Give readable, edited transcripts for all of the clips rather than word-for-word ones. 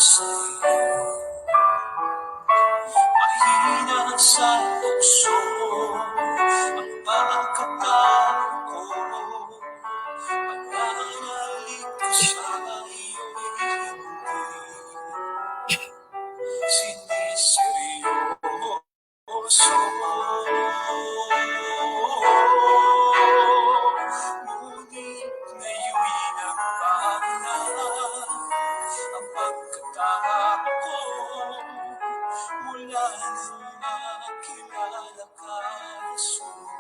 sa'yo, mahina sa tukso ang pagkatao ko. Pananalig ko sa iyo'y hindi siniseryoso. Ngunit ngayon'y nagbago na ang pagkatao ko. Mula nang makilala ka, Jesus,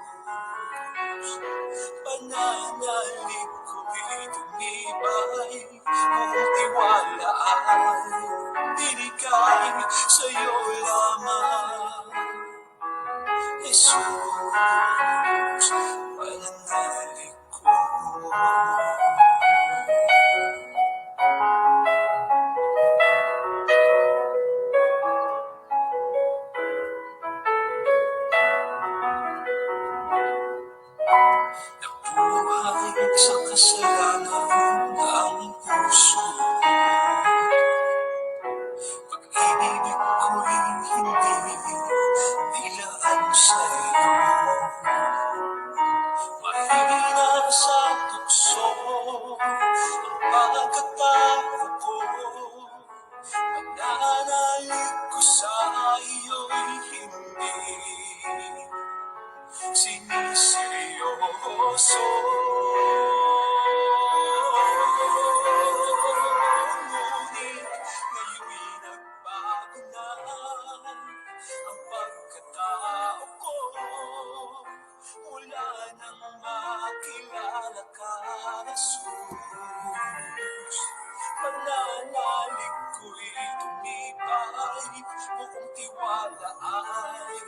pananalig ko'y tumibay, buong tiwala ay binigay sa'yo lamang, Jesus, pananalig ko. Nabuhay sa kasalanan ang puso, pag-ibig ko'y hindi nilaan sa'yo. Mahina sa tukso ang pagkatao ko. Pananalig ko sa iyo'y hindi siniseryoso. Ngunit ngayon'y nagbago na ang pagkatao ko. Mula nang makilala ka, Jesus, pananalig ko'y tumibay, buong tiwala ay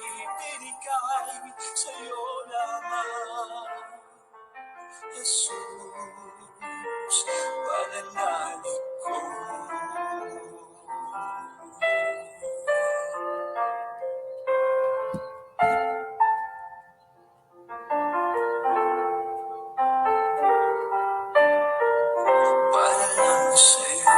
binigay sa'yo lamang, Jesus, pananalig ko. Para lang sa'yo.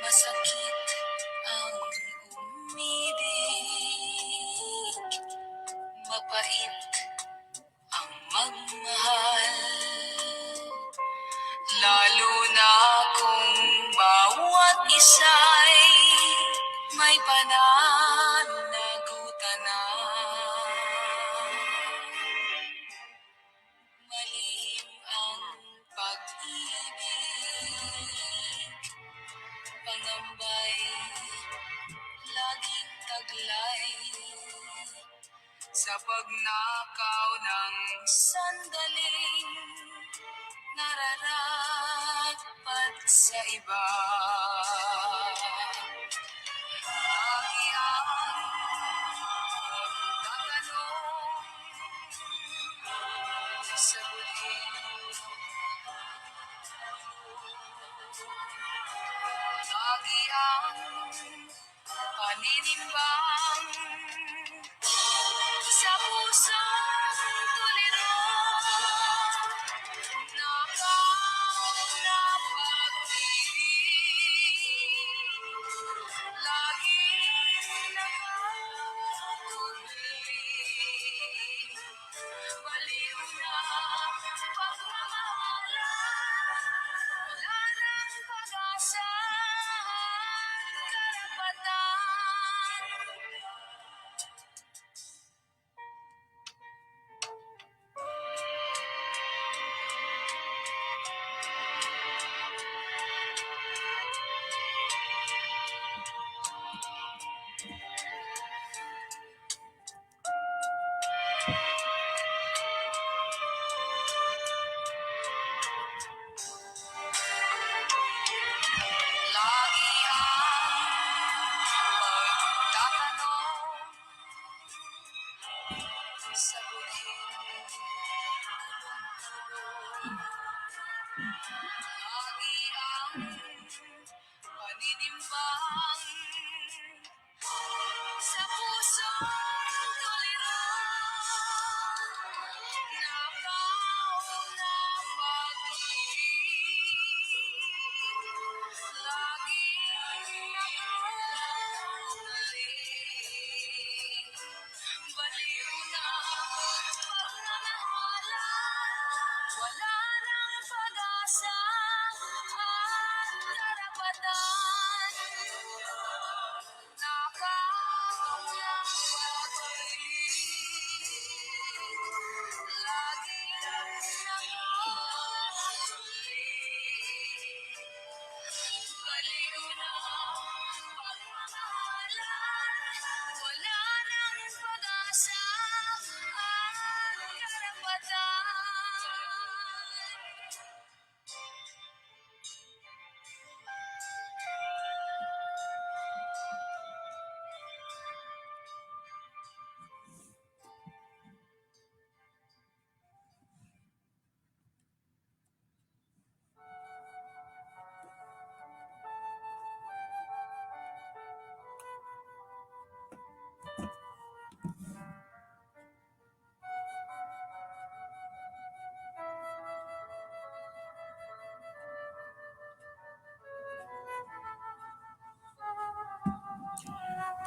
Masakit ang umibig, mapait ang magmahal, lalo na kung bawat isa'y may pananagutan na. Malihim ang pag-ibig, pangambay, laging taglay, sa pagnakaw ng sandaling nararapat sa iba. Lagi ang magtatanong sa huling lagi ang paninimbang sa pusong tuliro, nakaw na pag-ibig, laging nakatuloy, baliw na pagmamahalan, wala nang pag-asa, karapatan, lagi ang paninimbang sa pusong tulirang napauna pag-ibig laging nakukulit baliw na pagmamahala wala nang pag-asa at karapatan napauna pag-ibig laging nakukulit baliw na pagmamahalan wala nang pag-asa at karapatan.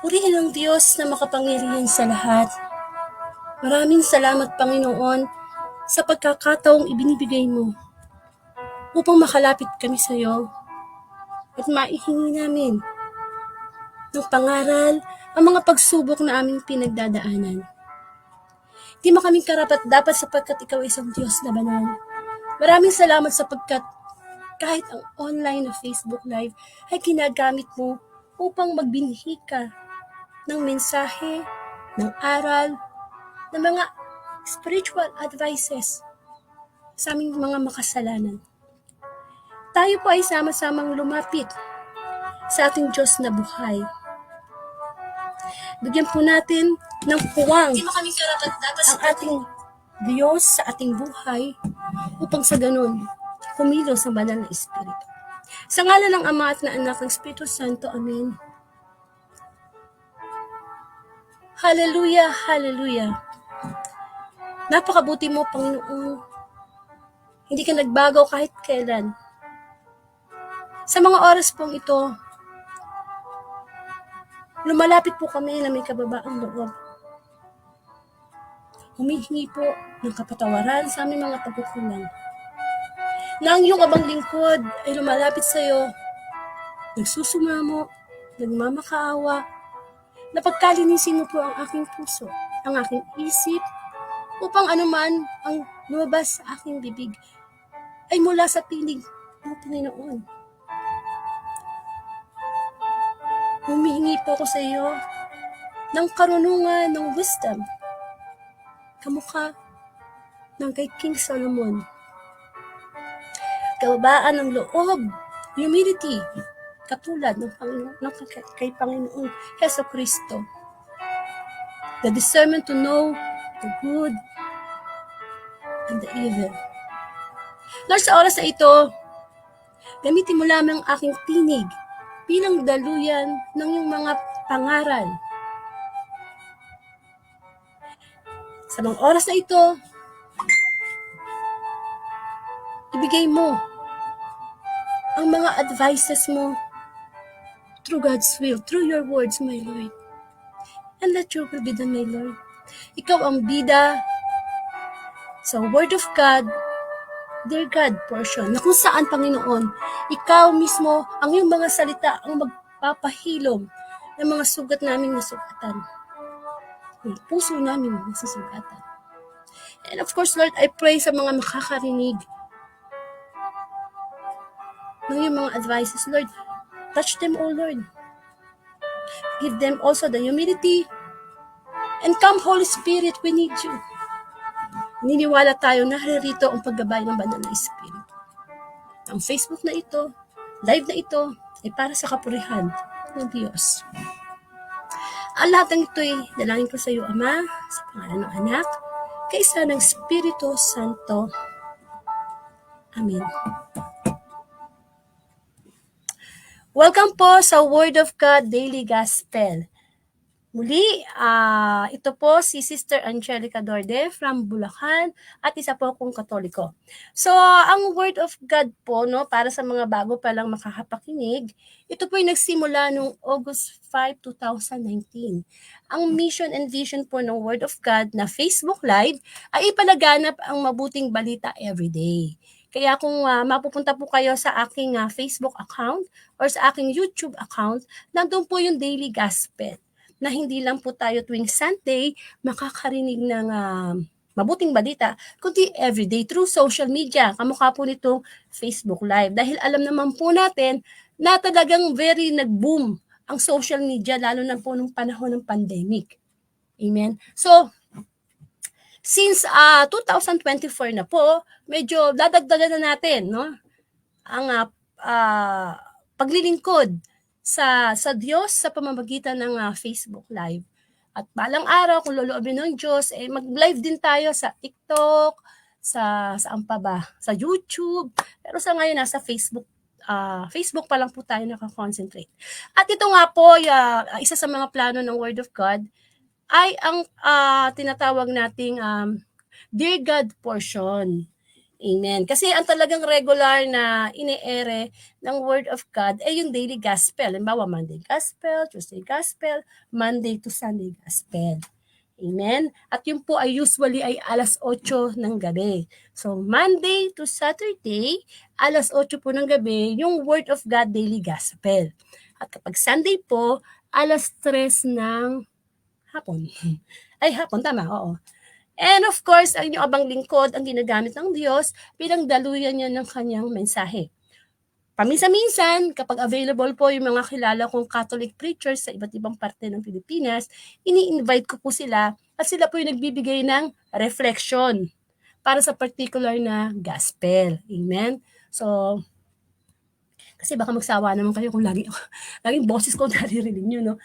Purihin ang Diyos na makapangyarihan sa lahat. Maraming salamat, Panginoon, sa pagkakataong ibinibigay mo upang makalapit kami sa iyo at maihingi namin ng pangaral ang mga pagsubok na aming pinagdadaanan. Di mo kaming karapat-dapat sapagkat ikaw ay isang Diyos na banal. Maraming salamat sapagkat kahit ang online na Facebook Live ay ginagamit mo upang magbinhi ka ng mensahe, ng aral, ng mga spiritual advices sa aming mga makasalanan. Tayo po ay sama-samang lumapit sa ating Diyos na buhay. Bigyan po natin ng puwang ang ating Diyos sa ating buhay upang sa ganun kumilos ang banal na Espiritu. Sa ngalan ng Ama at ng Anak ng Espiritu Santo. Amen. Hallelujah, hallelujah. Napakabuti mo, Panginoon. Hindi ka nagbago kahit kailan. Sa mga oras pong ito, lumalapit po kami na may kababaang loob. Humihingi po ng kapatawaran sa aming mga pagkukulang. Na ang iyong abang lingkod ay lumalapit sa iyo, nagsusumamo, nagmamakaawa, na pagkalinisin mo po ang aking puso, ang aking isip, upang anuman ang lumabas sa aking bibig ay mula sa tinig ng Panginoon. Humihingi po ako sa iyo ng karunungan, ng wisdom, kamukha ng kay King Solomon. Kababaan ng loob, humility, katulad ng kay Panginoong Heso Kristo. The discernment to know the good and the evil. Lord, sa oras na ito, gamitin mo lamang aking tinig bilang daluyan ng iyong mga pangaral. Sa mga oras na ito, ibigay mo ang mga advices mo through God's will, through your words, my Lord. And let your will be done, my Lord. Ikaw ang bida sa Word of God, dear God portion, na kung saan, Panginoon, ikaw mismo, ang iyong mga salita, ang magpapahilom ng mga sugat naming nasugatan. Yung puso namin nasasugatan. And of course, Lord, I pray sa mga makakarinig ng iyong mga advices, Lord. Touch them, O Lord. Give them also the humility. And come, Holy Spirit, we need you. Niniwala tayo na harito ang paggabay ng banal na Espiritu. Ang Facebook na ito, live na ito, ay para sa kapurihan ng Diyos. Ang lahat ng ito ay dalangin ko sa iyo, Ama, sa pangalan ng Anak, kaisa ng Espiritu Santo. Amen. Welcome po sa Word of God Daily Gospel. Muli, ito po si Sister Angelica Dorde from Bulacan at isa po akong Katoliko. So, ang Word of God po, no, para sa mga bago pa lang makakapakinig, ito po ay nagsimula noong August 5, 2019. Ang mission and vision po ng Word of God na Facebook Live ay ipalaganap ang mabuting balita everyday. Kaya kung mapupunta po kayo sa aking Facebook account or sa aking YouTube account, nandun po yung Daily Gospel na hindi lang po tayo tuwing Sunday makakarinig ng mabuting balita, kundi everyday through social media, kamukha po nitong Facebook Live. Dahil alam naman po natin na talagang very nag-boom ang social media, lalo na po nung panahon ng pandemic. Amen? So, since 2024 na po, medyo dadagdagan na natin, no? Ang paglilingkod sa Diyos sa pamamagitan ng Facebook Live. At balang araw, kung loloobin ng Diyos, mag-live din tayo sa TikTok, saan pa ba? Sa YouTube. Pero sa ngayon, nasa Facebook pa lang po tayo nakakonsentrate. At ito nga po, isa sa mga plano ng Word of God, ay ang tinatawag nating Dear God portion. Amen. Kasi ang talagang regular na ine-ere ng Word of God ay yung daily gospel. Halimbawa, Monday gospel, Tuesday gospel, Monday to Sunday gospel. Amen. At yun po ay usually ay alas 8 ng gabi. So, Monday to Saturday, alas 8 po ng gabi, yung Word of God daily gospel. At kapag Sunday po, alas 3 ng hapon. Ay, hapon, tama, oo. And of course, ang inyong abang lingkod ang ginagamit ng Diyos bilang daluyan niya ng kanyang mensahe. Paminsan-minsan, kapag available po yung mga kilala kong Catholic preachers sa iba't ibang parte ng Pilipinas, ini-invite ko po sila at sila po yung nagbibigay ng reflection para sa particular na gospel. Amen? So, kasi baka magsawa naman kayo kung laging boses ko naririnig nyo, no?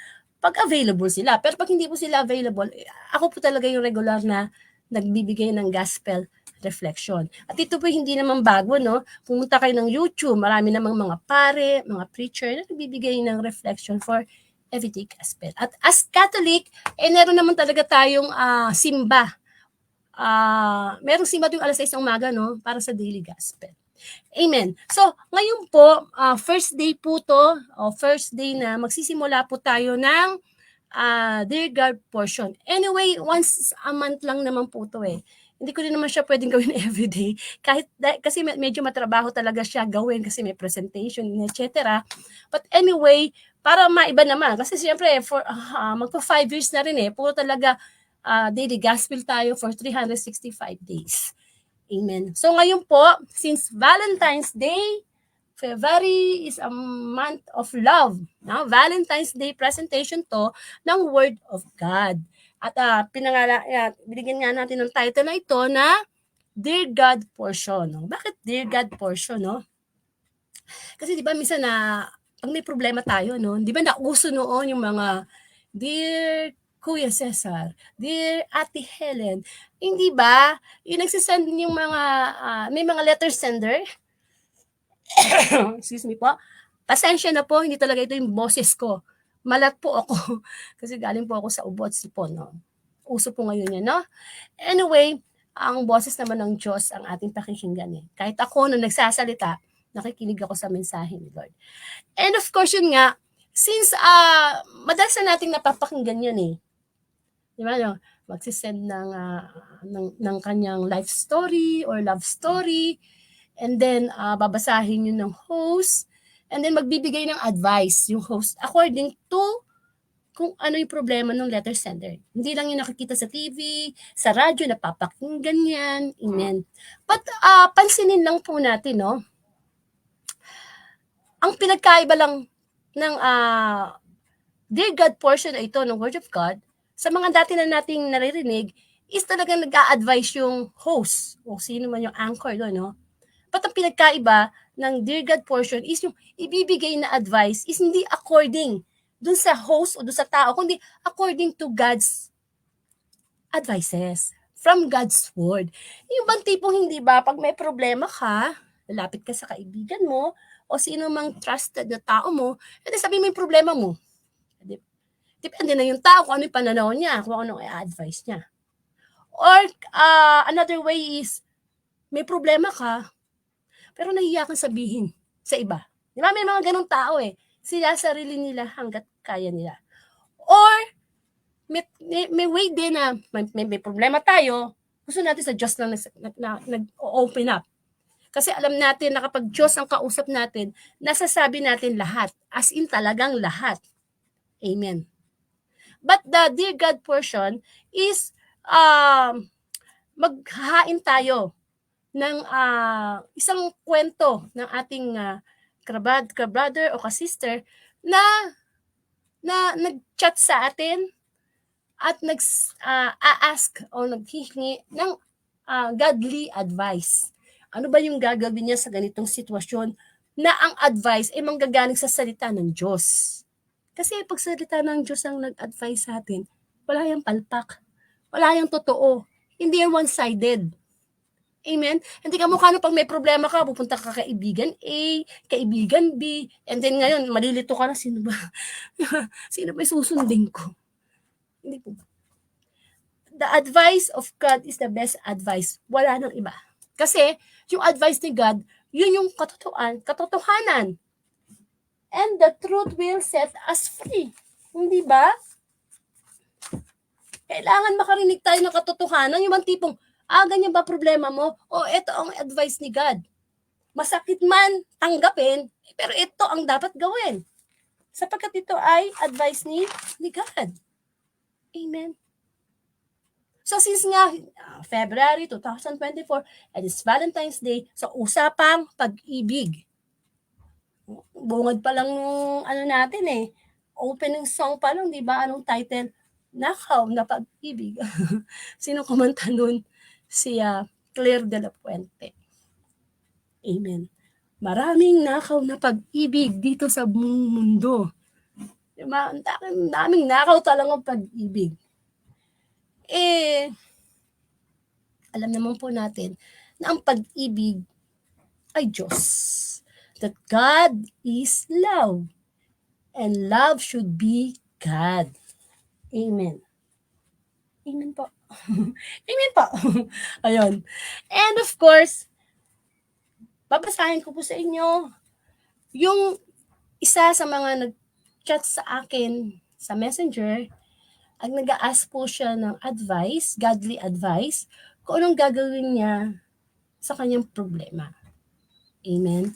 Pag available sila. Pero pag hindi po sila available, ako po talaga yung regular na nagbibigay ng gospel reflection. At ito po hindi naman bago, no? Pumunta kayo ng YouTube, marami namang mga pare, mga preacher na nagbibigay ng reflection for everyday gospel. At as Catholic, meron naman talaga tayong simba. Merong simba tuwing alas 6 ng umaga, no? Para sa daily gospel. Amen. So, ngayon po, first day po to, first day na magsisimula po tayo ng Dear God portion. Anyway, once a month lang naman po to eh. Hindi ko rin naman siya pwedeng gawin everyday. Kasi medyo matrabaho talaga siya gawin kasi may presentation, etc. But anyway, para maiba naman. Kasi siyempre, magpo 5 years na rin eh. Puro talaga daily gospel tayo for 365 days. Amen. So ngayon po, since Valentine's Day, February is a month of love. No? Valentine's Day presentation to ng Word of God. At binigyan nga natin ng title na ito na Dear God Portion. No? Bakit Dear God Portion? No? Kasi di ba minsan pag may problema tayo, no? Di ba nauso noon yung mga Dear Kuya Cesar, Dear Ate Helen, hindi ba? Yung nagsisend yung mga, may mga letter sender. Excuse me po. Pasensya na po, hindi talaga ito yung boses ko. Malat po ako. Kasi galing po ako sa ubot sipon. No? Uso po ngayon yan, no? Anyway, ang boses naman ng Diyos ang ating pakikinggan eh. Kahit ako nung nagsasalita, nakikinig ako sa mensahe ni Lord. And of course, yun nga, since madalas na nating napapakinggan yan eh. Di ba, no? Magsisend ng kanyang life story or love story, and then babasahin yun ng host, and then magbibigay ng advice yung host according to kung ano yung problema ng letter sender. Hindi lang yung nakikita sa TV, sa radyo, napapakinggan yan. Amen. But pansinin lang po natin, no? Ang pinagkaiba lang ng Dear God portion na ito ng Word of God, sa mga dati na nating naririnig, is talagang nag-a-advise yung host o sino man yung anchor doon, no? But ang pinagkaiba ng Dear God portion is yung ibibigay na advice is hindi according dun sa host o dun sa tao, kundi according to God's advices from God's Word. Yung bang tipong hindi ba, pag may problema ka, lalapit ka sa kaibigan mo o sino mang trusted na tao mo, edi sabihin mo yung problema mo. Depende na yung tao kung ano yung pananaw niya, kung ano i-advise niya. Or another way is, may problema ka, pero nahiya kang sabihin sa iba. Di ba? May mga ganong tao eh. Sila sarili nila hanggat kaya nila. Or, may way din na may problema tayo, gusto natin sa Diyos lang nag-open up. Kasi alam natin na kapag Diyos ang kausap natin, nasasabi natin lahat. As in talagang lahat. Amen. But the dear God portion is maghahain tayo ng isang kwento ng ating ka-brother o ka-sister na nag-chat sa atin at nag-ask o naghihingi ng godly advice. Ano ba yung gagawin niya sa ganitong sitwasyon na ang advice ay manggagaling sa salita ng Diyos? Kasi pag salita ng Diyos ang nag-advise sa atin, wala yung palpak. Wala yung totoo. Hindi yung one-sided. Amen? Hindi ka mukha pag may problema ka, pupunta ka kaibigan A, kaibigan B, and then ngayon, malilito ka na, sino ba? Sino ba susundin ko? Hindi po. The advice of God is the best advice. Wala nang iba. Kasi, yung advice ni God, yun yung katotohanan. And the truth will set us free. Hindi ba? Kailangan makarinig tayo ng katotohanan. Yung bang tipong, ganyan ba problema mo? O ito ang advice ni God. Masakit man, tanggapin, pero ito ang dapat gawin. Sapagkat ito ay advice ni God. Amen. So since nga, February 2024, and it's Valentine's Day, so usapang pag-ibig. Bungad pa lang nung natin eh. Opening song pa lang, di ba? Anong title? Nakaw na pag-ibig. Sino kumanta nun? Si Claire de la Puente. Amen. Maraming nakaw na pag-ibig dito sa mundo. Diba? Ang daming nakaw talagang pag-ibig. Alam naman po natin na ang pag-ibig ay Diyos. That God is love. And love should be God. Amen. Amen po. Amen po. Ayun. And of course, babasahin ko po sa inyo yung isa sa mga nag-chat sa akin sa Messenger. Ang nag-a-ask po siya ng advice, godly advice, kung anong gagawin niya sa kanyang problema. Amen.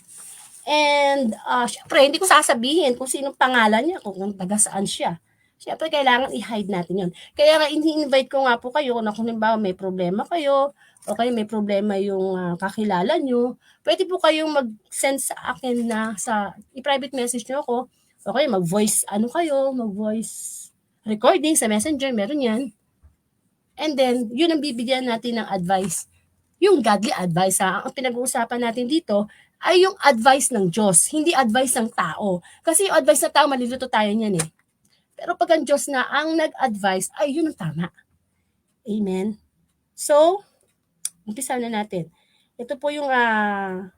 And, syempre, hindi ko sasabihin kung sinong pangalan niya, kung taga saan siya. Syempre, kailangan i-hide natin yun. Kaya nga, ini-invite ko nga po kayo na kung halimbawa may problema kayo, o kayo may problema yung kakilala nyo, pwede po kayong mag-send sa akin na i-private message nyo ako, o kayo mag-voice, mag-voice recording sa Messenger, meron yan. And then, yun ang bibigyan natin ng advice. Yung godly advice, ang pinag-uusapan natin dito, ay yung advice ng Diyos, hindi advice ng tao. Kasi yung advice ng tao, malilito tayo niyan eh. Pero pag ang Diyos na ang nag-advise, ay yun ang tama. Amen. So, umpisa na natin. Ito po yung ang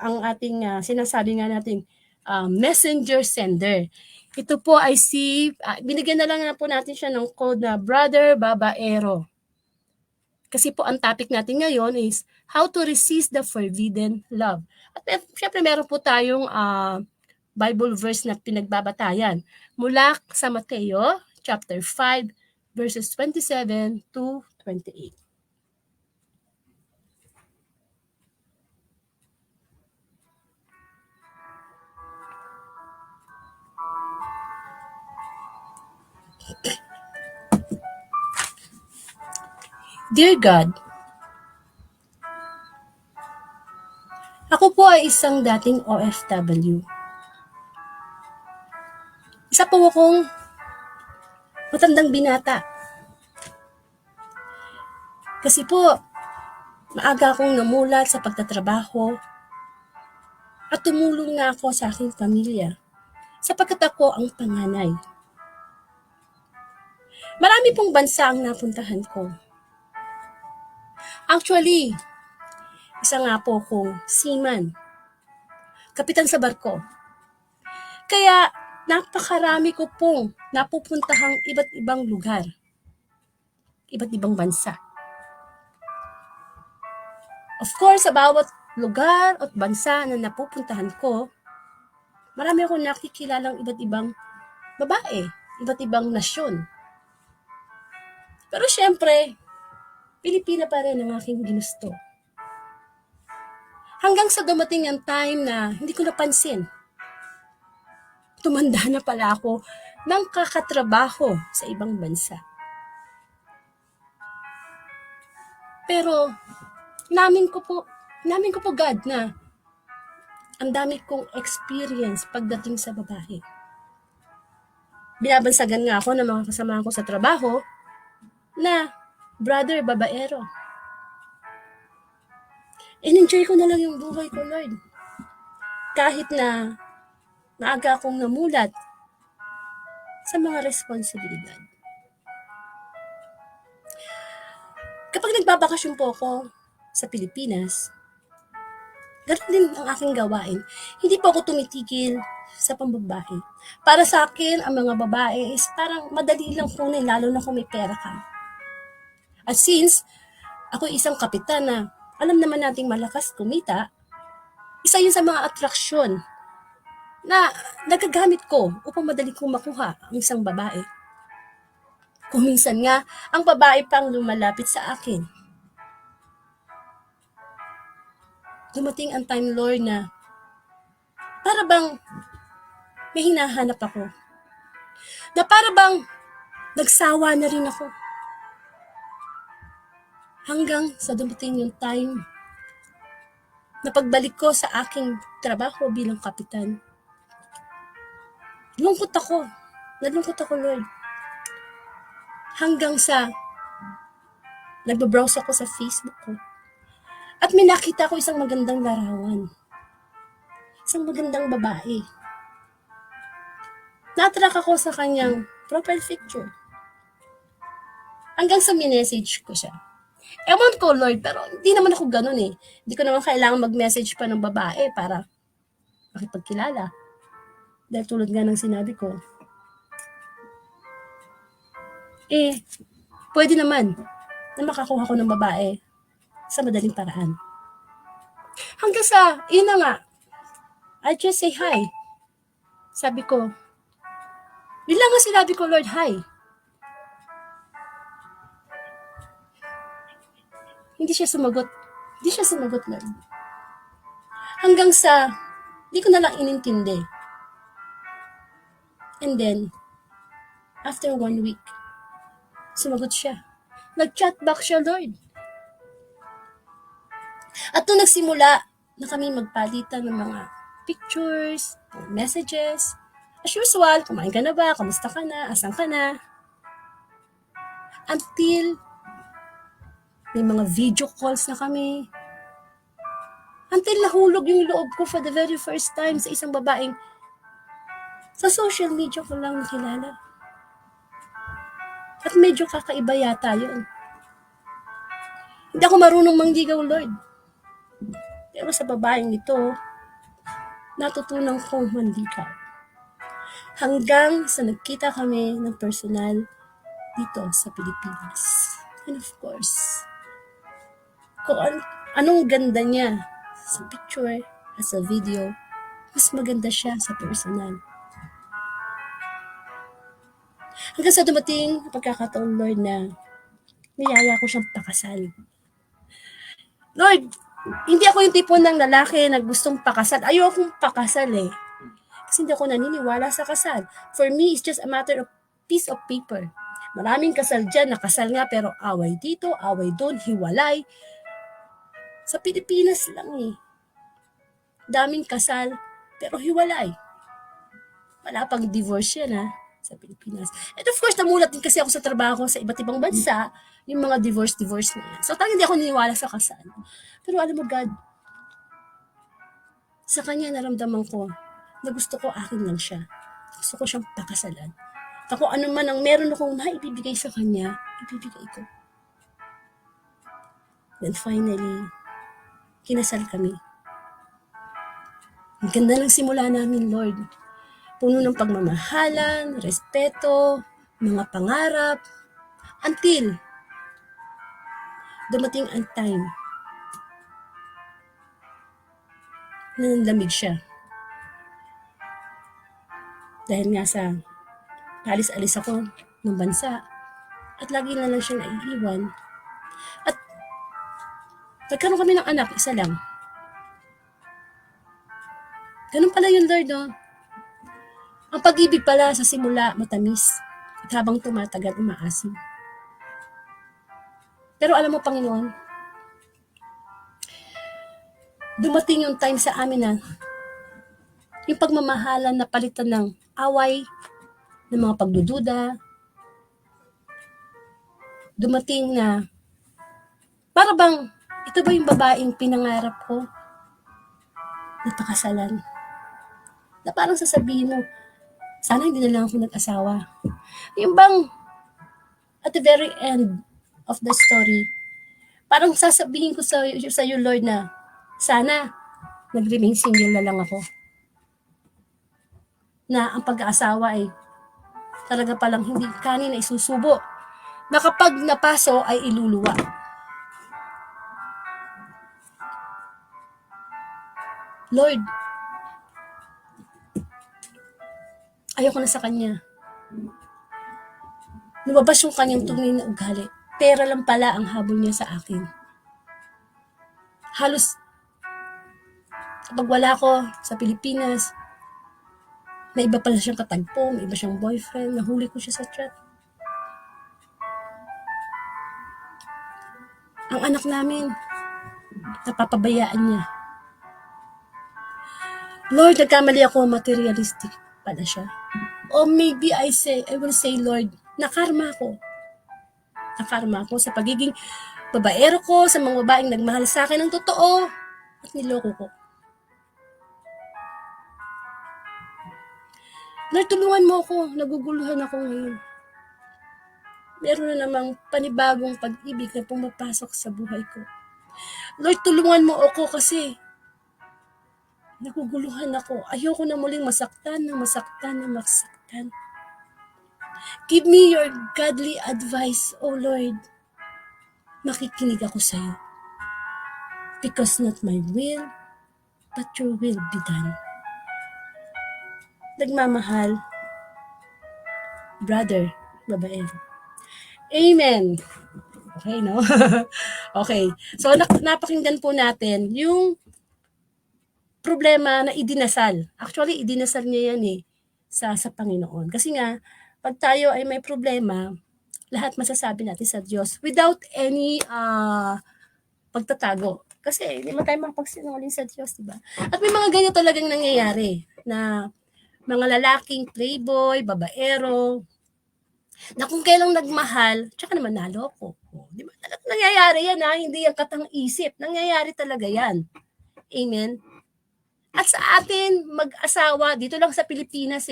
ating sinasabi nga natin, messenger sender. Ito po ay binigyan na lang po natin siya ng code na Brother Babaero. Kasi po ang topic natin ngayon is how to resist the forbidden love. At syempre meron po tayong Bible verse na pinagbabatayan mula sa Mateo chapter 5 verses 27 to 28. Dear God, ako po ay isang dating OFW. Isa po akong matandang binata. Kasi po, maaga akong namulat sa pagtatrabaho at tumulong na ako sa aking pamilya sapagkat ako ang panganay. Marami pong bansa ang napuntahan ko. Actually, Isa nga po kong seaman, kapitan sa barko. Kaya napakarami ko pong napupuntahang iba't ibang lugar, iba't ibang bansa. Of course, sa bawat lugar at bansa na napupuntahan ko, marami akong nakikilalang iba't ibang babae, iba't ibang nasyon. Pero syempre, Pilipina pa rin ang aking ginusto. Hanggang sa dumating ang time na hindi ko napansin. Tumanda na pala ako ng kakatrabaho sa ibang bansa. Pero namin ko po God na ang dami kong experience pagdating sa babae. Binabansagan nga ako ng mga kasama ko sa trabaho na brother babaero. In-enjoy ko na lang yung buhay ko, Lord. Kahit na maaga akong namulat sa mga responsibilidad. Kapag nagbabakasyon po ako sa Pilipinas, ganun din ang aking gawain. Hindi po ako tumitigil sa pambabae. Para sa akin, ang mga babae is parang madali lang kunin, lalo na kung may pera ka. At since ako isang kapitan na alam naman nating malakas kumita, isa yun sa mga atraksyon na nagagamit ko upang madali kong makuha ang isang babae. Kung minsan nga, ang babae pang lumalapit sa akin. Dumating ang time, Lord, na para bang may hinahanap ako. Na para bang nagsawa na rin ako. Hanggang sa dumating yung time na pagbalik ko sa aking trabaho bilang kapitan. Nalungkot ako, Lord. Hanggang sa nagbabrowse ako sa Facebook ko. At may nakita ko isang magandang larawan. Isang magandang babae. Na-attract ako sa kanyang profile picture. Hanggang sa minessage ko siya. Ewan ko, Lord, pero hindi naman ako ganun eh. Hindi ko naman kailangan mag-message pa ng babae para makipagkilala. Dahil tulad nga ng sinabi ko, pwede naman na makakuha ko ng babae sa madaling paraan. Hanggang sa, yun na nga, I just say hi. Sabi ko, yun lang ang sinabi ko, Lord, hi. Hindi siya sumagot, Lord. Hanggang sa, di ko na lang inintindi. And then, after 1 week, sumagot siya. Nag-chat back siya, Lord. At nung nagsimula na kami magpalitan ng mga pictures, messages, as usual, kumain ka na ba? Kamusta ka na? Asan ka na? Until may mga video calls na kami. Until nahulog yung loob ko for the very first time sa isang babaeng sa social media ko lang nakilala. At medyo kakaiba yata yun. Hindi ako marunong mangligaw, Lord. Pero sa babaeng ito, natutunan kong manligaw. Hanggang sa nagkita kami ng personal dito sa Pilipinas. And of course, kung anong ganda niya sa picture at sa video, mas maganda siya sa personal. Hanggang sa dumating ang pagkakataon, Lord, na niyaya ko siyang pakasal. Lord, hindi ako yung tipo ng lalaki na gustong pakasal. Ayokong pakasal eh. Kasi hindi ako naniniwala sa kasal. For me, it's just a matter of piece of paper. Maraming kasal dyan, nakasal nga, pero away dito, away doon, hiwalay. Sa Pilipinas lang eh. Daming kasal, pero hiwalay. Wala pang divorce yan ha, sa Pilipinas. And of course, namulat din kasi ako sa trabaho sa iba't ibang bansa, yung mga divorce na yan. So, talagang hindi ako niniwala sa kasal. Pero alam mo, God, sa kanya naramdaman ko na gusto ko akin lang siya. Gusto ko siyang pakasalan. At kung ano man ang meron akong maibibigay sa kanya, ibibigay ko. Then finally, kinasal kami. Ang ganda ng simula namin, Lord. Puno ng pagmamahalan, respeto, mga pangarap, until dumating ang time na nanlamig siya. Dahil nga sa alis-alis ako ng bansa at lagi na lang siya naiiwan. At nagkaroon kami ng anak, isa lang. Ganun pala yun, Lord, no? Ang pag-ibig pala sa simula, matamis. At habang tumatagal, umaasim. Pero alam mo, Panginoon, dumating yung time sa amin na yung pagmamahalan na palitan ng away, ng mga pagdududa, dumating na para bang ito ba yung babaeng pinangarap ko na pakasalan? Na parang sasabihin mo, sana hindi na lang ako nag-asawa. Yung bang at the very end of the story, parang sasabihin ko sa iyo, Lord, na sana nag-remain single na lang ako. Na ang pag-aasawa ay talaga palang hindi kanin na isusubo. Na kapag napaso ay iluluwa. Lord, ayoko na sa kanya. Lumabas yung kanyang tunay na ugali. Pera lang pala ang habol niya sa akin. Halos kapag wala ko sa Pilipinas, na iba pala siyang katagpo, may iba siyang boyfriend, nahuli ko siya sa chat. Ang anak namin, napapabayaan niya. Lord, nagkamali ako, materialistic pala siya. Or maybe I will say, Lord, nakarma ko. Nakarma ko sa pagiging babaero ko, sa mga babaeng nagmahal sa akin ng totoo, at niloko ko. Lord, tulungan mo ako. Naguguluhan ako ngayon. Meron na namang panibagong pag-ibig na pumapasok sa buhay ko. Lord, tulungan mo ako kasi naguguluhan ako. Ayoko na muling masaktan. Give me your godly advice, O Lord. Makikinig ako sa iyo. Because not my will, but your will be done. Nagmamahal, brother, babaero. Amen. Okay, no? Okay. So, napakinggan po natin yung problema na idinasal. Actually, idinasal niya yan sa Panginoon. Kasi nga, pag tayo ay may problema, lahat masasabi natin sa Diyos without any pagtatago. Kasi hindi mo tayo makapagsinungaling sa Diyos, diba? At may mga ganyan talagang nangyayari na mga lalaking playboy, babaero, na kung kailang nagmahal, tsaka naman naloko. Di ba? Nangyayari yan, hindi yan katang-isip. Nangyayari talaga yan. Amen? At sa atin, mag-asawa, dito lang sa Pilipinas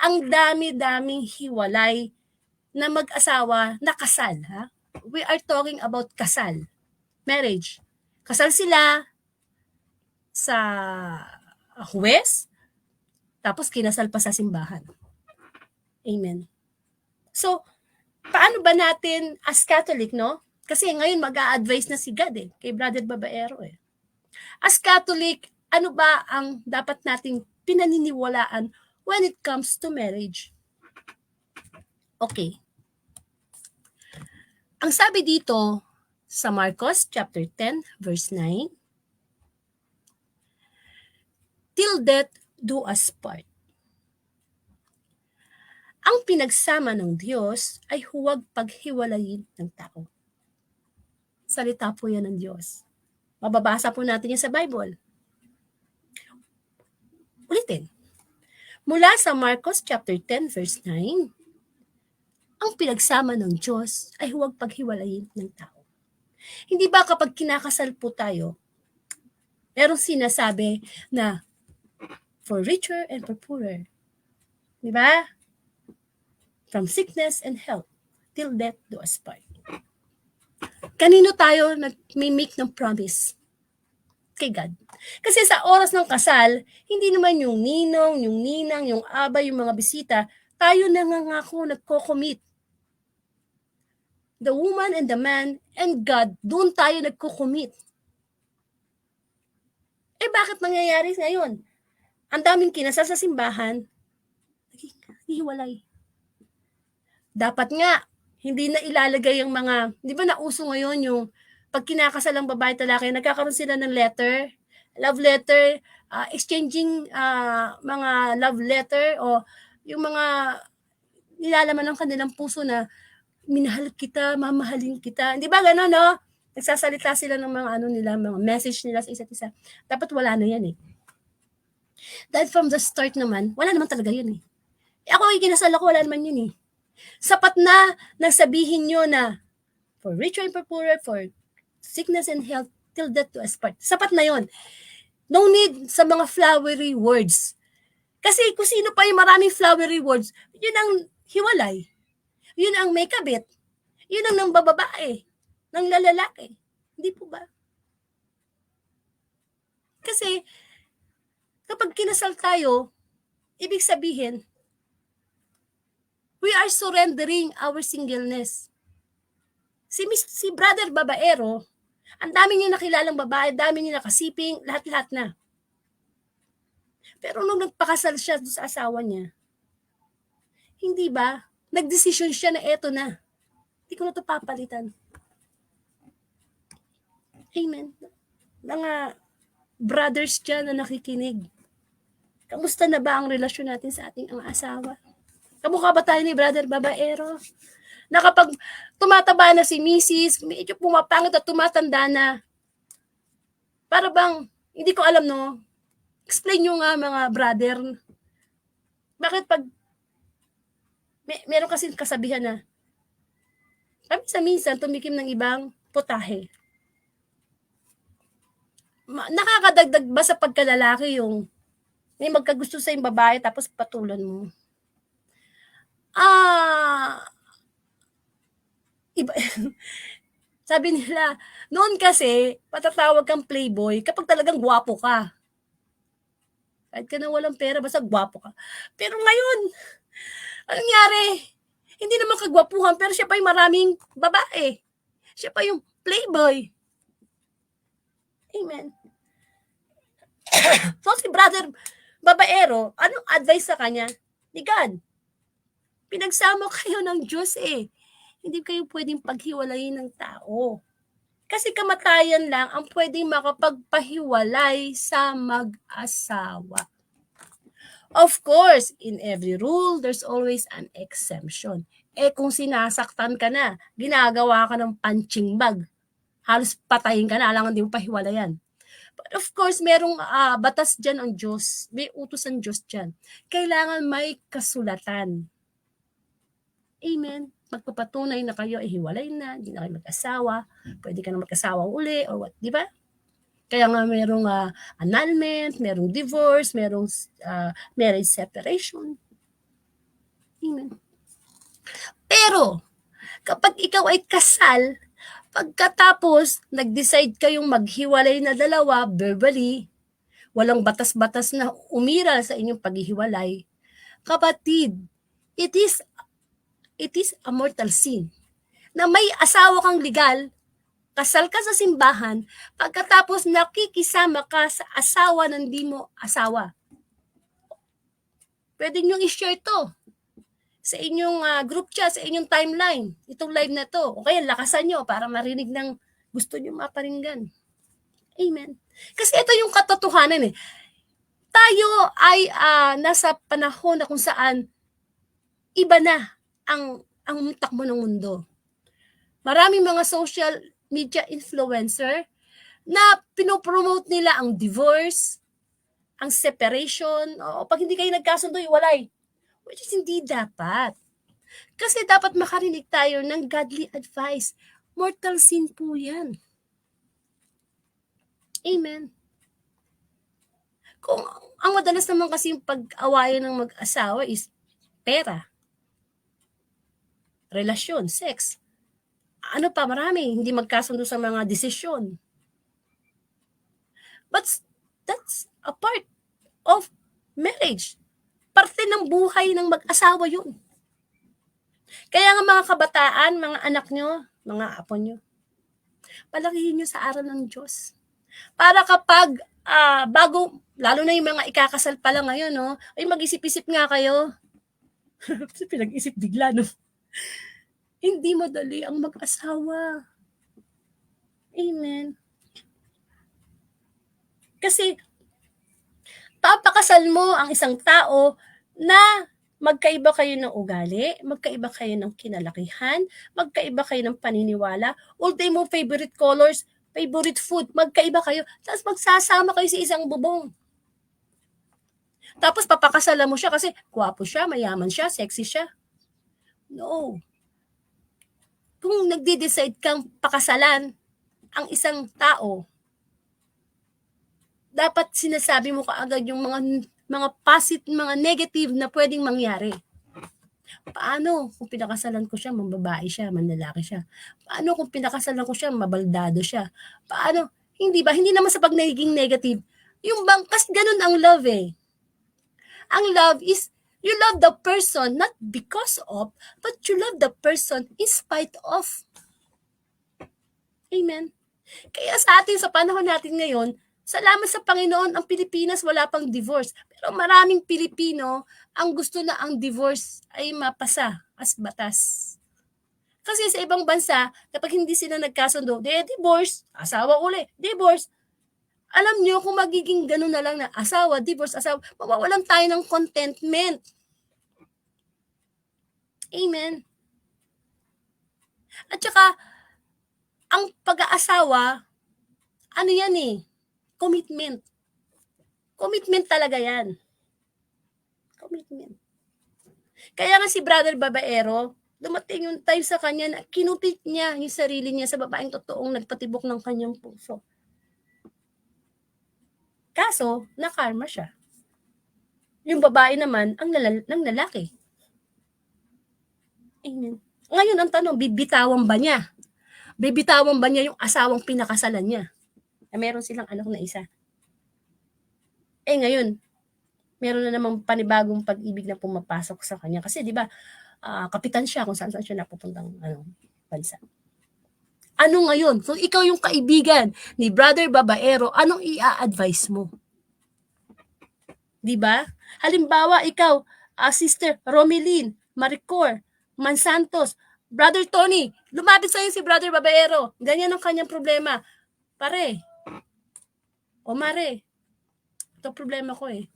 ang dami-daming hiwalay na mag-asawa na kasal. Ha? We are talking about kasal. Marriage. Kasal sila sa huwes, tapos kinasal pa sa simbahan. Amen. So, paano ba natin as Catholic, no? Kasi ngayon mag-a-advise na si God kay Brother Babaero As Catholic, ano ba ang dapat nating pinaniniwalaan when it comes to marriage? Okay. Ang sabi dito sa Marcos chapter 10 verse 9, till death do us part. Ang pinagsama ng Diyos ay huwag paghiwalayin ng tao. Salita po yan ng Diyos. Mababasa po natin yan sa Bible. Ulitin. Mula sa Marcos chapter 10 verse 9, ang pinagsama ng Diyos ay huwag paghiwalayin ng tao. Hindi ba kapag kinakasal po tayo, merong sinasabi na for richer and for poorer. Di ba? From sickness and health till death do us part. Kanino tayo nag-make ng promise? kay God. Kasi sa oras ng kasal, hindi naman yung ninong, yung ninang, yung abay, yung mga bisita, tayo nangangako, nagko-commit. The woman and the man and God, doon tayo nagko-commit. Bakit nangyayari ngayon? Ang daming kinasal sa simbahan, hiwalay. Dapat nga, hindi na ilalagay yung mga, di ba nauso ngayon yung pag kinakasal ang babae at lalaki, nagkakaroon sila ng letter, love letter, exchanging mga love letter o yung mga nilalaman ng kanilang puso na minahal kita, mamahalin kita. Di ba gano'n, no? Nagsasalita sila ng mga nila, mga message nila sa isa't isa. Dapat wala na yan eh. Dahil from the start naman, wala naman talaga yun eh. Ako, ikinasal ako, wala naman yun eh. Sapat na nagsabihin nyo na for richer and for poorer, for sickness and health, till death do us part. Sapat na yon. No need sa mga flowery words. Kasi kung sino pa yung maraming flowery words, yun ang hiwalay. Yun ang may kabit. Yun ang nang bababae, ng lalaki. Hindi po ba? Kasi kapag kinasal tayo, ibig sabihin, we are surrendering our singleness. Si Brother Babaero, ang dami niya nakilalang babae, dami niya nakasiping, lahat-lahat na. Pero nung nagpakasal siya sa asawa niya, hindi ba, nagdesisyon siya na eto na. Hindi ko na ito papalitan. Amen. Mga brothers dyan na nakikinig, kamusta na ba ang relasyon natin sa ating ang asawa? Kamukha ba tayo ni Brother Babaero? Na kapag tumataba na si Mrs., medyo pumapangit at tumatanda na, para bang, hindi ko alam no, explain nyo nga mga brother, bakit pag, meron kasi kasabihan na, kami sa minsan tumikim ng ibang putahe. Nakakadagdag ba sa pagkalalaki yung may magkagusto sa yung babae tapos patulan mo? Iba, sabi nila, noon kasi, patatawag kang playboy kapag talagang gwapo ka. Kahit ka na walang pera, basta gwapo ka. Pero ngayon, anong nangyari? Hindi naman kagwapuhan, pero siya pa yung maraming babae. Siya pa yung playboy. Amen. So si Brother Babaero, anong advice sa kanya? Ni God, pinagsama kayo ng Diyos eh. Hindi kayo pwedeng paghiwalayin ng tao. Kasi kamatayan lang ang pwedeng makapagpahiwalay sa mag-asawa. Of course, in every rule, there's always an exemption. Kung sinasaktan ka na, ginagawa ka ng punching bag, halos patayin ka na, alangan di mo pahiwalayan. But of course, merong batas dyan ang Diyos. May utos ang Diyos dyan. Kailangan may kasulatan. Amen. Magpapatunay na kayo ay hiwalay na, hindi na kayo mag-asawa, pwede ka na mag-asawa uli, or what, di ba? Kaya nga merong annulment, merong divorce, merong marriage separation. Amen. Pero, kapag ikaw ay kasal, pagkatapos nag-decide kayong maghiwalay na dalawa, verbally, walang batas-batas na umiral sa inyong paghihiwalay, kapatid, it is a mortal sin. Na may asawa kang legal, kasal ka sa simbahan, pagkatapos nakikisama ka sa asawa ng di mo asawa. Pwede nyo i-share to sa inyong group chat, sa inyong timeline, itong live na to. O kaya lakasan nyo para marinig ng gusto nyo maparinggan. Amen. Kasi ito yung katotohanan eh. Tayo ay nasa panahon na kung saan iba na ang takbo ng mundo. Maraming mga social media influencer na pinopromote nila ang divorce, ang separation, o pag hindi kayo nagkasundo, iwalay. Which is hindi dapat. Kasi dapat makarinig tayo ng godly advice. Mortal sin po yan. Amen. Kung ang madalas naman kasi yung pag-awayan ng mag-asawa is pera, relasyon, sex. Ano pa, marami, hindi magkasundo sa mga desisyon. But that's a part of marriage. Parte ng buhay ng mag-asawa yun. Kaya nga mga kabataan, mga anak nyo, mga apo nyo, palakihin nyo sa aral ng Diyos. Para kapag bago, lalo na yung mga ikakasal pa lang ngayon, no? Ay mag-isip-isip nga kayo. Kasi pinag-isip bigla, no? Hindi madali ang mag-asawa. Amen. Kasi papakasal mo ang isang tao na magkaiba kayo ng ugali, magkaiba kayo ng kinalakihan, magkaiba kayo ng paniniwala, ultimo favorite colors, favorite food, magkaiba kayo, tapos magsasama kayo sa isang bubong. Tapos papakasalan mo siya kasi gwapo siya, mayaman siya, sexy siya. No. Kung nagde-decide kang pakasalan ang isang tao, dapat sinasabi mo kaagad yung mga positive, mga negative na pwedeng mangyari. Paano kung pinakasalan ko siya, mambabae siya, manlalaki siya? Paano kung pinakasalan ko siya, mabaldado siya? Paano? Hindi ba? Hindi naman sa pag naging negative. Yung bang, kasi ganun ang love eh. Ang love is, you love the person not because of, but you love the person in spite of. Amen. Kaya sa atin, sa panahon natin ngayon, salamat sa Panginoon, ang Pilipinas wala pang divorce. Pero maraming Pilipino ang gusto na ang divorce ay mapasa as batas. Kasi sa ibang bansa, kapag hindi sila nagkasundo, divorce, asawa uli, divorce. Alam nyo, kung magiging ganun na lang na asawa, divorce, asawa, mawawalan tayo ng contentment. Amen. At saka, ang pag-aasawa, ano yan eh, commitment. Commitment talaga yan. Commitment. Kaya nga si Brother Babaero, dumating yung time sa kanya na kinutit niya yung sarili niya sa babaeng totoong nagpatibok ng kanyang puso. Kaso, nakarma siya. Yung babae naman, ang lalaki. Amen. Ngayon, ang tanong, bibitawan ba niya? Bibitawan ba niya yung asawang pinakasalan niya? Na meron silang anak na isa. Ngayon, meron na namang panibagong pag-ibig na pumapasok sa kanya. Kasi, di ba, kapitan siya kung saan siya napupuntang bansa. Ano ngayon? Kung ikaw yung kaibigan ni Brother Babaero, anong i-advise mo? Di ba? Halimbawa, ikaw, Sister Romeline, Maricor, Mansantos, Brother Tony, lumapit sa'yo si Brother Babaero. Ganyan ang kanyang problema. Pare, o mare, ito problema ko eh.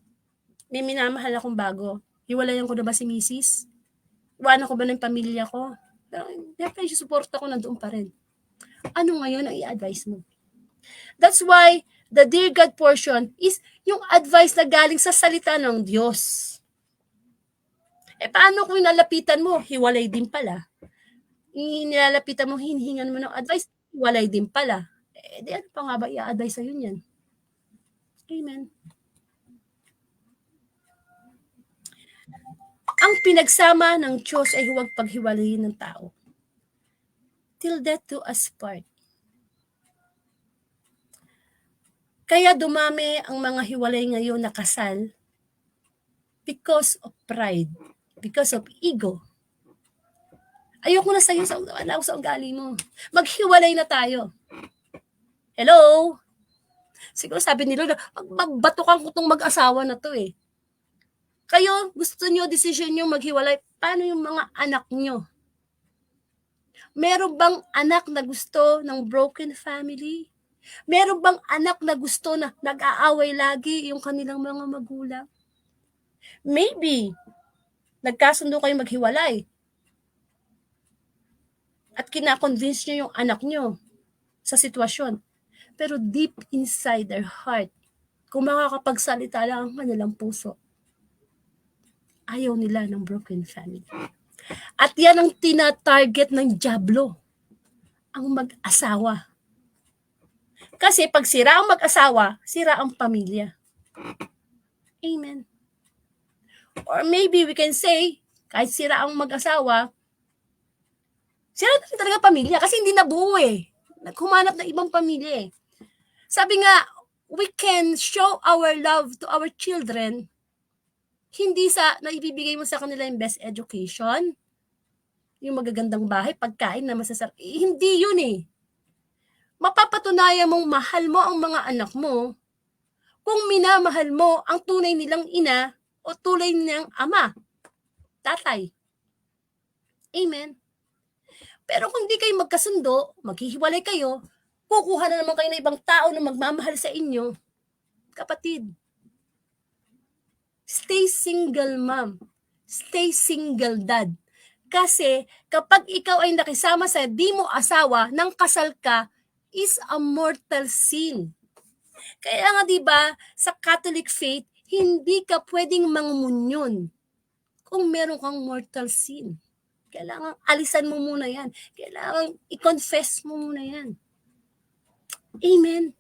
May minamahal akong bago. Hiwalayan ko na ba si Mrs.? Iwanan ko ba ng pamilya ko? Siyempre, support ako nandoon pa rin. Ano ngayon ang i-advise mo? That's why the Dear God portion is yung advice na galing sa salita ng Diyos. Paano kung nalapitan mo? Hiwalay din pala. Nilalapitan mo, hinihingan mo ng advice, hiwalay din pala. Di ano pa nga ba i-advise sa'yo niyan? Amen. Ang pinagsama ng Diyos ay huwag paghiwalayin ng tao. Till death do us part. Kaya dumami ang mga hiwalay ngayon na kasal because of pride, because of ego. Ayoko na sa'yo sa ugali mo. Maghiwalay na tayo. Hello? Siguro sabi ni Lord, magbatukan ko tong mag-asawa na to eh. Kayo, gusto nyo, decision nyo maghiwalay. Paano yung mga anak nyo? Meron bang anak na gusto ng broken family? Meron bang anak na gusto na nag-aaway lagi yung kanilang mga magulang? Maybe, nagkasundo kayo maghiwalay. At kina-convince nyo yung anak nyo sa sitwasyon. Pero deep inside their heart, kung makakapagsalita lang ang kanilang puso, ayaw nila ng broken family. At yan ang tina-target ng dyablo, ang mag-asawa. Kasi pag sira ang mag-asawa, sira ang pamilya. Amen. Or maybe we can say, kahit sira ang mag-asawa, sira na talaga pamilya kasi hindi nabuo eh. Naghumanap ng ibang pamilya eh. Sabi nga, we can show our love to our children, hindi sa naibibigay mo sa kanila yung best education, yung magagandang bahay, pagkain na masasarap. Hindi yun eh. Mapapatunayan mong mahal mo ang mga anak mo kung minamahal mo ang tunay nilang ina o tunay nilang ama, tatay. Amen. Pero kung di kayo magkasundo, maghihiwalay kayo, kukuha na naman kayo ng ibang tao na magmamahal sa inyo. Kapatid, stay single mom. Stay single dad. Kasi kapag ikaw ay nakisama sa di mo asawa nang kasal ka, is a mortal sin. Kaya nga 'di ba, sa Catholic faith, hindi ka pwedeng mangumunyon kung meron kang mortal sin. Kailangan alisan mo muna 'yan. Kailangan i-confess mo muna 'yan. Amen.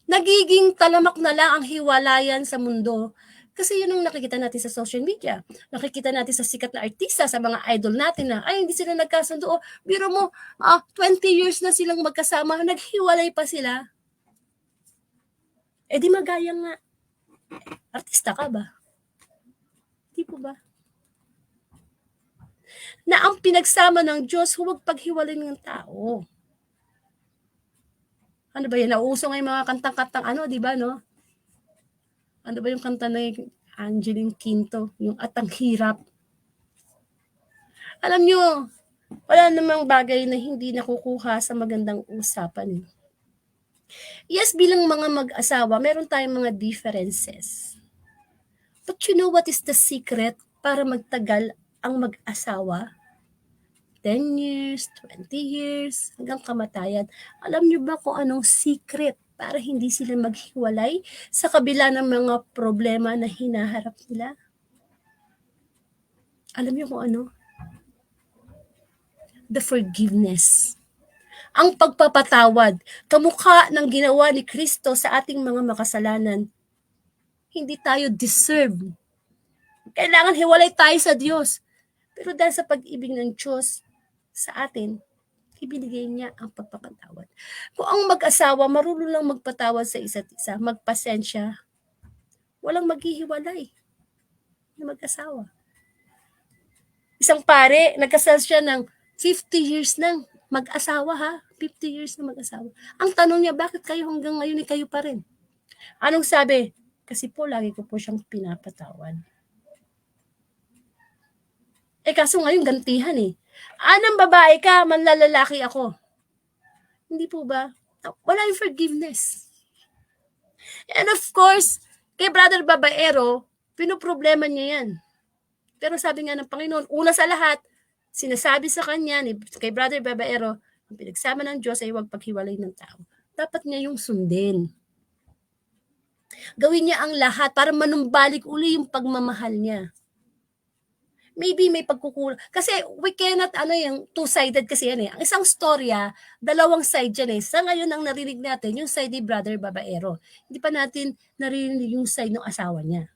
Nagiging talamak na lang ang hiwalayan sa mundo. Kasi yun ang nakikita natin sa social media. Nakikita natin sa sikat na artista, sa mga idol natin na, ay, hindi sila nagkasundo. O, biro mo, 20 years na silang magkasama, naghiwalay pa sila. Eh di magaya nga. Artista ka ba? Di po ba? Na ang pinagsama ng Diyos, huwag paghiwalay ng tao. Ano ba yan? Nauuso nga yung mga kantang-kantang di ba, no? Ano ba yung kanta na yung Angeline Quinto? Yung At ang Hirap. Alam nyo, wala namang bagay na hindi nakukuha sa magandang usapan. Yes, bilang mga mag-asawa, meron tayong mga differences. But you know what is the secret para magtagal ang mag-asawa? 10 years, 20 years, hanggang kamatayan. Alam nyo ba kung anong secret para hindi sila maghiwalay sa kabila ng mga problema na hinaharap nila? Alam nyo kung ano? The forgiveness. Ang pagpapatawad, kamukha ng ginawa ni Kristo sa ating mga makasalanan. Hindi tayo deserve. Kailangan hiwalay tayo sa Diyos. Pero dahil sa pag-ibig ng Diyos sa atin, ibinigay niya ang pagpapatawad. Kung ang mag-asawa marunong lang magpatawad sa isa't isa, magpasensya, walang maghihiwalay na mag-asawa. Isang pare, nagkasal siya ng 50 years nang mag-asawa ha. 50 years na mag-asawa. Ang tanong niya, bakit kayo hanggang ngayon kayo pa rin? Anong sabi? Kasi po, lagi ko po siyang pinapatawad. Kaso ngayon, gantihan eh. Anong babae ka, manlalalaki ako. Hindi po ba? Wala yung forgiveness. And of course, kay Brother Babaero, pinoproblema niya yan. Pero sabi nga ng Panginoon, una sa lahat, sinasabi sa kanya, kay Brother Babaero, ang pinagsama ng Diyos ay huwag paghiwalay ng tao. Dapat niya yung sundin. Gawin niya ang lahat para manumbalik uli yung pagmamahal niya. Maybe may pagkukulang. Kasi we cannot, yung two-sided kasi yan eh. Ang isang storya, dalawang side yan eh. Sa ngayon ang narinig natin, yung side ni Brother Babaero. Hindi pa natin narinig yung side ng asawa niya.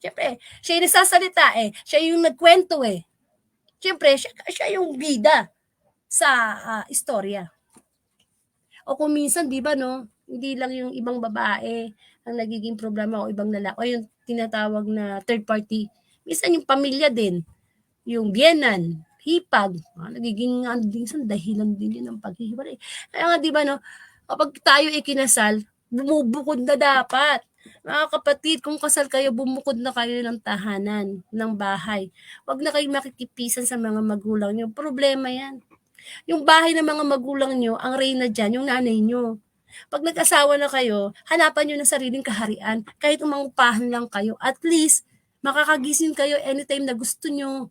Siyempre, siya yung nagsasalita eh. Siya yung nagkwento eh. Siyempre, siya yung bida sa istorya. O kung minsan, di ba no, hindi lang yung ibang babae ang nagiging problema o ibang lalaki o yung tinatawag na third party. Minsan yung pamilya din, yung biyenan, hipag, nagiging minsan dahilan din yun ng paghihiwalay. Kaya nga di ba no, kapag tayo ikinasal, bumubukod na dapat. Mga kapatid, kung kasal kayo, bumukod na kayo ng tahanan, ng bahay. Huwag na kayo makikipisan sa mga magulang nyo. Problema yan. Yung bahay ng mga magulang nyo, ang reyna dyan, yung nanay nyo. Pag nag-asawa na kayo, hanapan nyo ng sariling kaharian. Kahit umangupahan lang kayo, at least, makakagising kayo anytime na gusto nyo.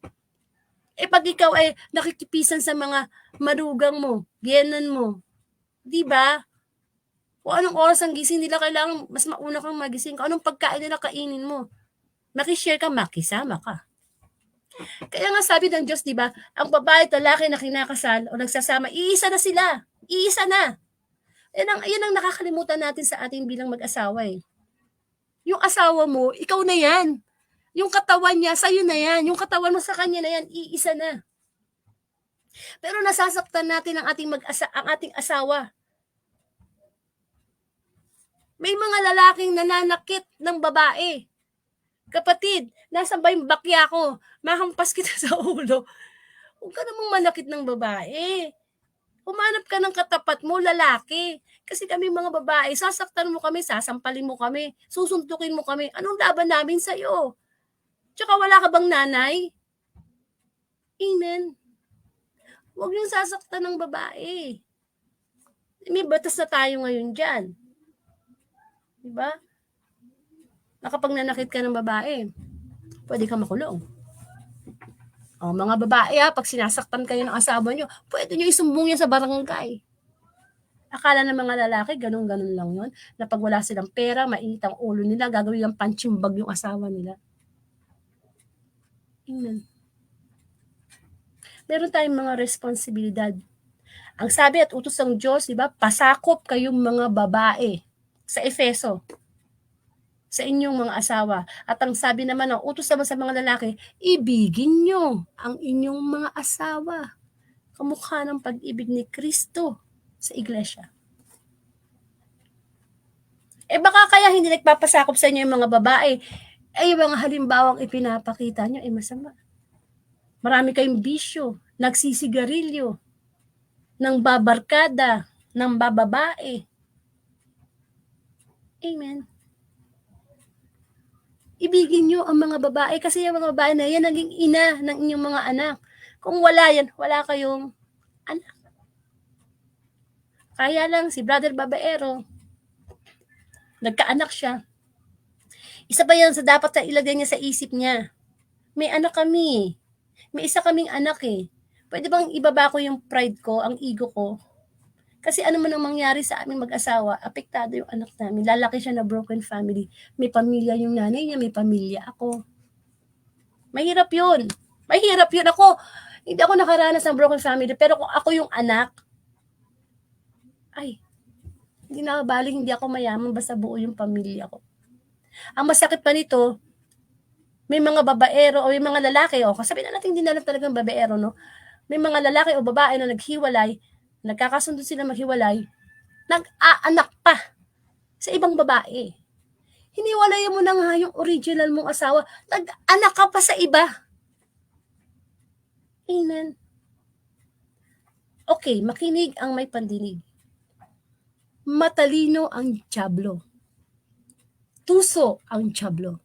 Pag ikaw ay nakikipisan sa mga manugang mo, biyenan mo, di ba? Kung anong oras ang gising nila, kailangan mas mauna kang magising. Kung anong pagkain nila, kainin mo. Makishare ka, makisama ka. Kaya nga sabi ng Diyos, di ba, ang babae at lalaki na kinakasal o nagsasama, iisa na sila. Iisa na. Yan ang nakakalimutan natin sa ating bilang mag-asawa eh. Yung asawa mo, ikaw na yan. Yung katawan niya, sa'yo na yan. Yung katawan mo sa kanya na yan, iisa na. Pero nasasaktan natin ang ating asawa. May mga lalaking nananakit ng babae. Kapatid, nasan ba yung bakya ko? Mahampas kita sa ulo. Huwag ka namang manakit ng babae. Humanap ka ng katapat mo, lalaki. Kasi kami mga babae, sasaktan mo kami, sasampalin mo kami, susuntukin mo kami. Anong laban namin sa'yo? Tsaka wala ka bang nanay? Amen. Huwag yung sasaktan ng babae. May batas na tayo ngayon dyan. Diba? Na kapag nanakit ka ng babae, pwede ka makulong. O, mga babae pag sinasaktan kayo ng asawa nyo, pwede nyo isumbong yan sa barangay. Akala ng mga lalaki, ganun-ganun lang yun, na pag wala silang pera, mainit ang ulo nila, gagawin ng punching bag yung asawa nila. Amen. Meron tayong mga responsibilidad. Ang sabi at utos ng Diyos, diba, pasakop kayong mga babae sa Efeso, sa inyong mga asawa. At ang sabi naman ng utos naman sa mga lalaki, ibigin nyo ang inyong mga asawa. Kamukha ng pag-ibig ni Kristo sa iglesia. Baka kaya hindi nagpapasakop sa inyo yung mga babae, yung mga halimbawang ipinapakita nyo, masama. Marami kayong bisyo, nagsisigarilyo, nang babarkada, nang bababae. Amen. Ibigin nyo ang mga babae kasi yung mga babae na yan naging ina ng inyong mga anak. Kung wala yan, wala kayong anak. Kaya lang si Brother Babaero, nagkaanak siya. Isa pa yan sa dapat na ilagay niya sa isip niya. May anak kami. May isa kaming anak Pwede bang ibaba ko yung pride ko, ang ego ko? Kasi ano man ang mangyari sa aming mag-asawa, apektado yung anak namin. Lalaki siya na broken family. May pamilya yung nanay niya, may pamilya ako. Mahirap yun. Mahirap yun. Hindi ako nakaranas ng broken family, pero kung ako yung anak, hindi nakabaling, hindi ako mayaman, basta buo yung pamilya ko. Ang masakit pa nito, may mga babaero o may mga lalaki, sabihin na natin hindi na lang talagang babaero, no? May mga lalaki o babae na naghiwalay, nagkakasundo sila maghiwalay, nag-aanak pa sa ibang babae. Hiniwalay mo na nga yung original mong asawa, nag-anak ka pa sa iba. Amen. Okay, makinig ang may pandinig. Matalino ang dyablo. Tuso ang dyablo.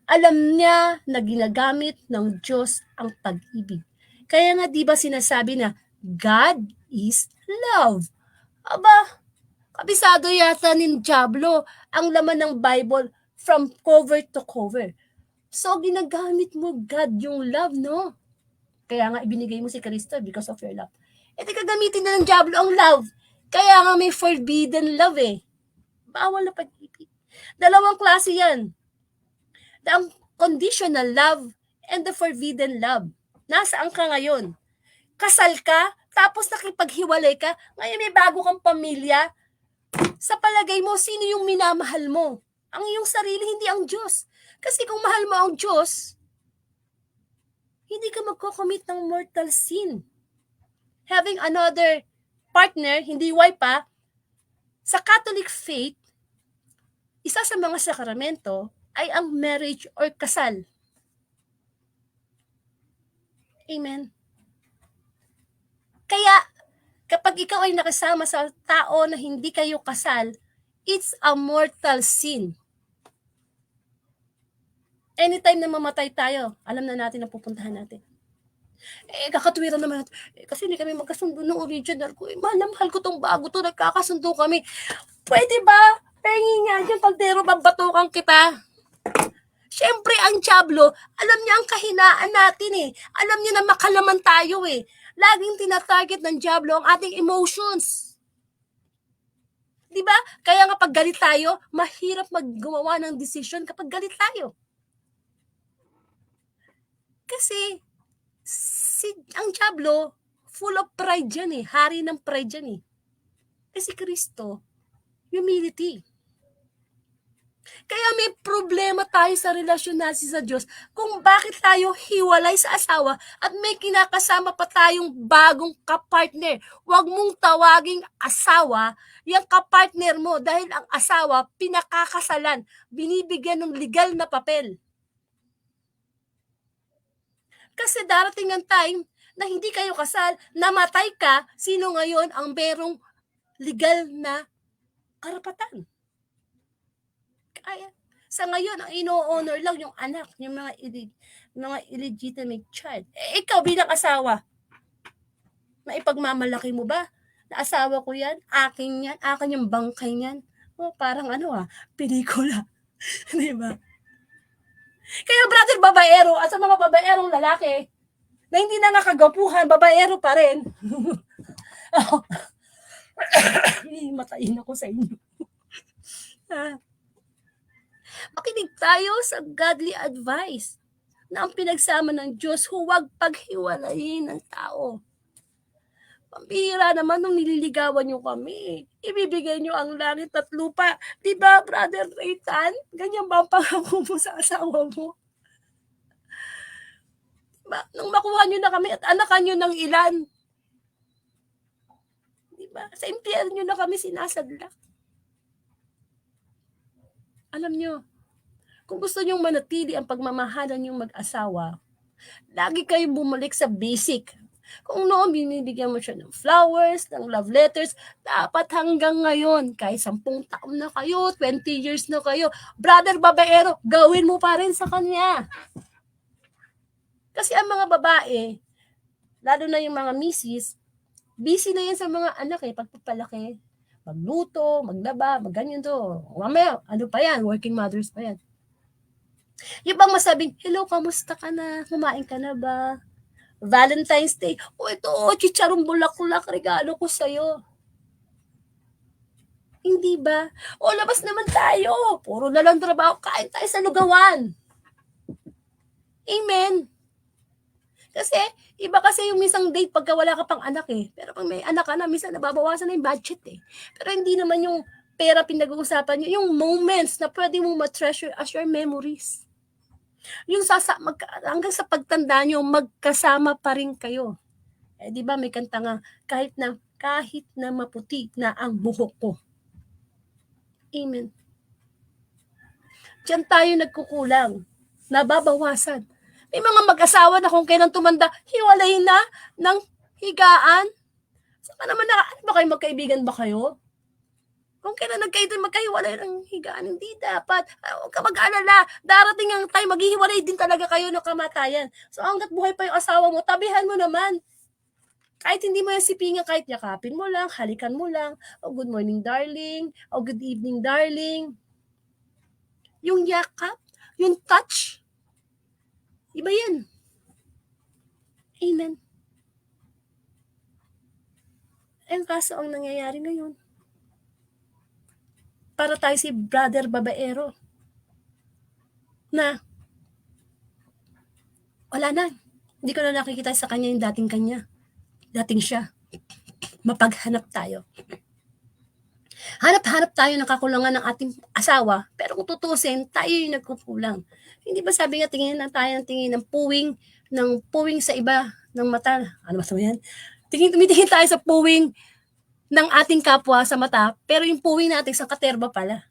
Alam niya na ginagamit ng Diyos ang pag-ibig. Kaya nga di ba sinasabi na God is love. Aba, kabisado yata ng dyablo ang laman ng Bible from cover to cover. So, ginagamit mo God yung love, no? Kaya nga ibinigay mo si Kristo because of your love. Di gagamitin na ng dyablo ang love. Kaya nga may forbidden love Bawal na pag-ibig. Dalawang klase yan. The conditional love and the forbidden love. Nasaan ka ngayon? Kasal ka, tapos nakipaghiwalay ka, ngayon may bago kang pamilya. Sa palagay mo, sino yung minamahal mo? Ang iyong sarili, hindi ang Diyos. Kasi kung mahal mo ang Diyos, hindi ka magko-commit ng mortal sin. Having another partner, hindi wife sa Catholic faith, isa sa mga sakramento ay ang marriage or kasal. Amen. Kaya, kapag ikaw ay nakasama sa tao na hindi kayo kasal, it's a mortal sin. Anytime na mamatay tayo, alam na natin ang pupuntahan natin. Kakatwiran naman natin. Kasi hindi kami magkasundo ng original ko. Mahal ko tong bago to, nagkakasundo kami. Pwede ba? Pengi nga dyan, pagdero, babatukan kita. Siyempre, ang dyablo, alam niya ang kahinaan natin Alam niya na makalaman tayo Laging tinatarget ng dyablo ang ating emotions. Diba? Kaya nga pag galit tayo, mahirap maggumawa ng decision kapag galit tayo. Kasi, ang dyablo, full of pride yan Hari ng pride yan Kasi Kristo, humility. Kaya may problema tayo sa relasyon natin sa Diyos kung bakit tayo hiwalay sa asawa at may kinakasama pa tayong bagong kapartner. Huwag mong tawaging asawa yung kapartner mo dahil ang asawa pinakakasalan, binibigyan ng legal na papel. Kasi darating ang time na hindi kayo kasal, namatay ka, sino ngayon ang merong legal na karapatan? Kaya sa ngayon, ang ino-honor lang yung anak, yung mga illegitimate child. Ikaw bilang asawa, maipagmamalaki mo ba? Na asawa ko yan, akin yung bangkay yan. Parang pelikula. Di ba? Kaya brother babaero, at sa mga babaerong lalaki, na hindi na nakagapuhan, babaero pa rin. Matayin ako sa inyo. Makinig tayo sa godly advice na ang pinagsama ng Diyos huwag paghiwalayin ng tao. Pambihira naman nung nililigawan nyo kami. Ibibigay nyo ang langit at lupa. Diba, Brother Nathan? Ganyan ba ang pangako mo sa asawa mo? Diba? Nung makuha nyo na kami at anakan nyo ng ilan. Diba? Sa impyerno na kami sinasadla. Alam nyo, kung gusto nyong manatili ang pagmamahalan nyong mag-asawa, lagi kayong bumalik sa basic. Kung noon binibigyan mo siya ng flowers, ng love letters, dapat hanggang ngayon, kahit 10 taon na kayo, 20 years na kayo, brother babaero, gawin mo pa rin sa kanya. Kasi ang mga babae, lalo na yung mga misis, busy na yan sa mga anak pagpapalaki. Magluto, maglaba, magganyan to. Mamaya, pa yan, working mothers pa yan. Yung bang masabing, hello, kamusta ka na? Kumain ka na ba? Valentine's Day. Ito, chicharong bulaklak, regalo ko sa'yo. Hindi ba? Labas naman tayo. Puro na lang trabaho. Kain tayo sa lugawan. Amen. Kasi, iba kasi yung misang date pagka wala ka pang anak Pero pag may anak ka na, minsan nababawasan na yung budget Pero hindi naman yung pera pinag-uusapan nyo, yung moments na pwede mo ma-treasure as your memories. Yung hanggang sa pagtanda nyo, magkasama pa rin kayo. Di ba may kanta nga, kahit na maputi na ang buhok ko. Amen. Diyan tayo nagkukulang. Nababawasan. May mga mag-asawa na kung kailan tumanda, hiwalay na ng higaan. Saka naman ano ba kayo, magkaibigan ba kayo? Kung kailan magkahiwalay ng higaan, hindi dapat. Huwag ka mag-alala. Darating ang time, maghihiwalay din talaga kayo ng kamatayan. So hanggat buhay pa yung asawa mo, tabihan mo naman. Kahit hindi mo yung sipingan, kahit yakapin mo lang, halikan mo lang, good morning darling, good evening darling. Yung yakap, yung touch, iba yan. Amen. Ang kaso ang nangyayari ngayon, para tayo si brother babaero na wala na. Hindi ko na nakikita sa kanya yung dating kanya. Dating siya. Mapaghanap tayo. Hanap-hanap tayo ng kakulangan ng ating asawa, pero kung tutusin, tayo yung nagkukulang. Hindi ba sabi nga, tingin na tayo ng tingin ng puwing sa iba ng mata. Ano ba yan? Tumitingin tayo sa puwing ng ating kapwa sa mata, pero yung puwing natin sa katerba pala.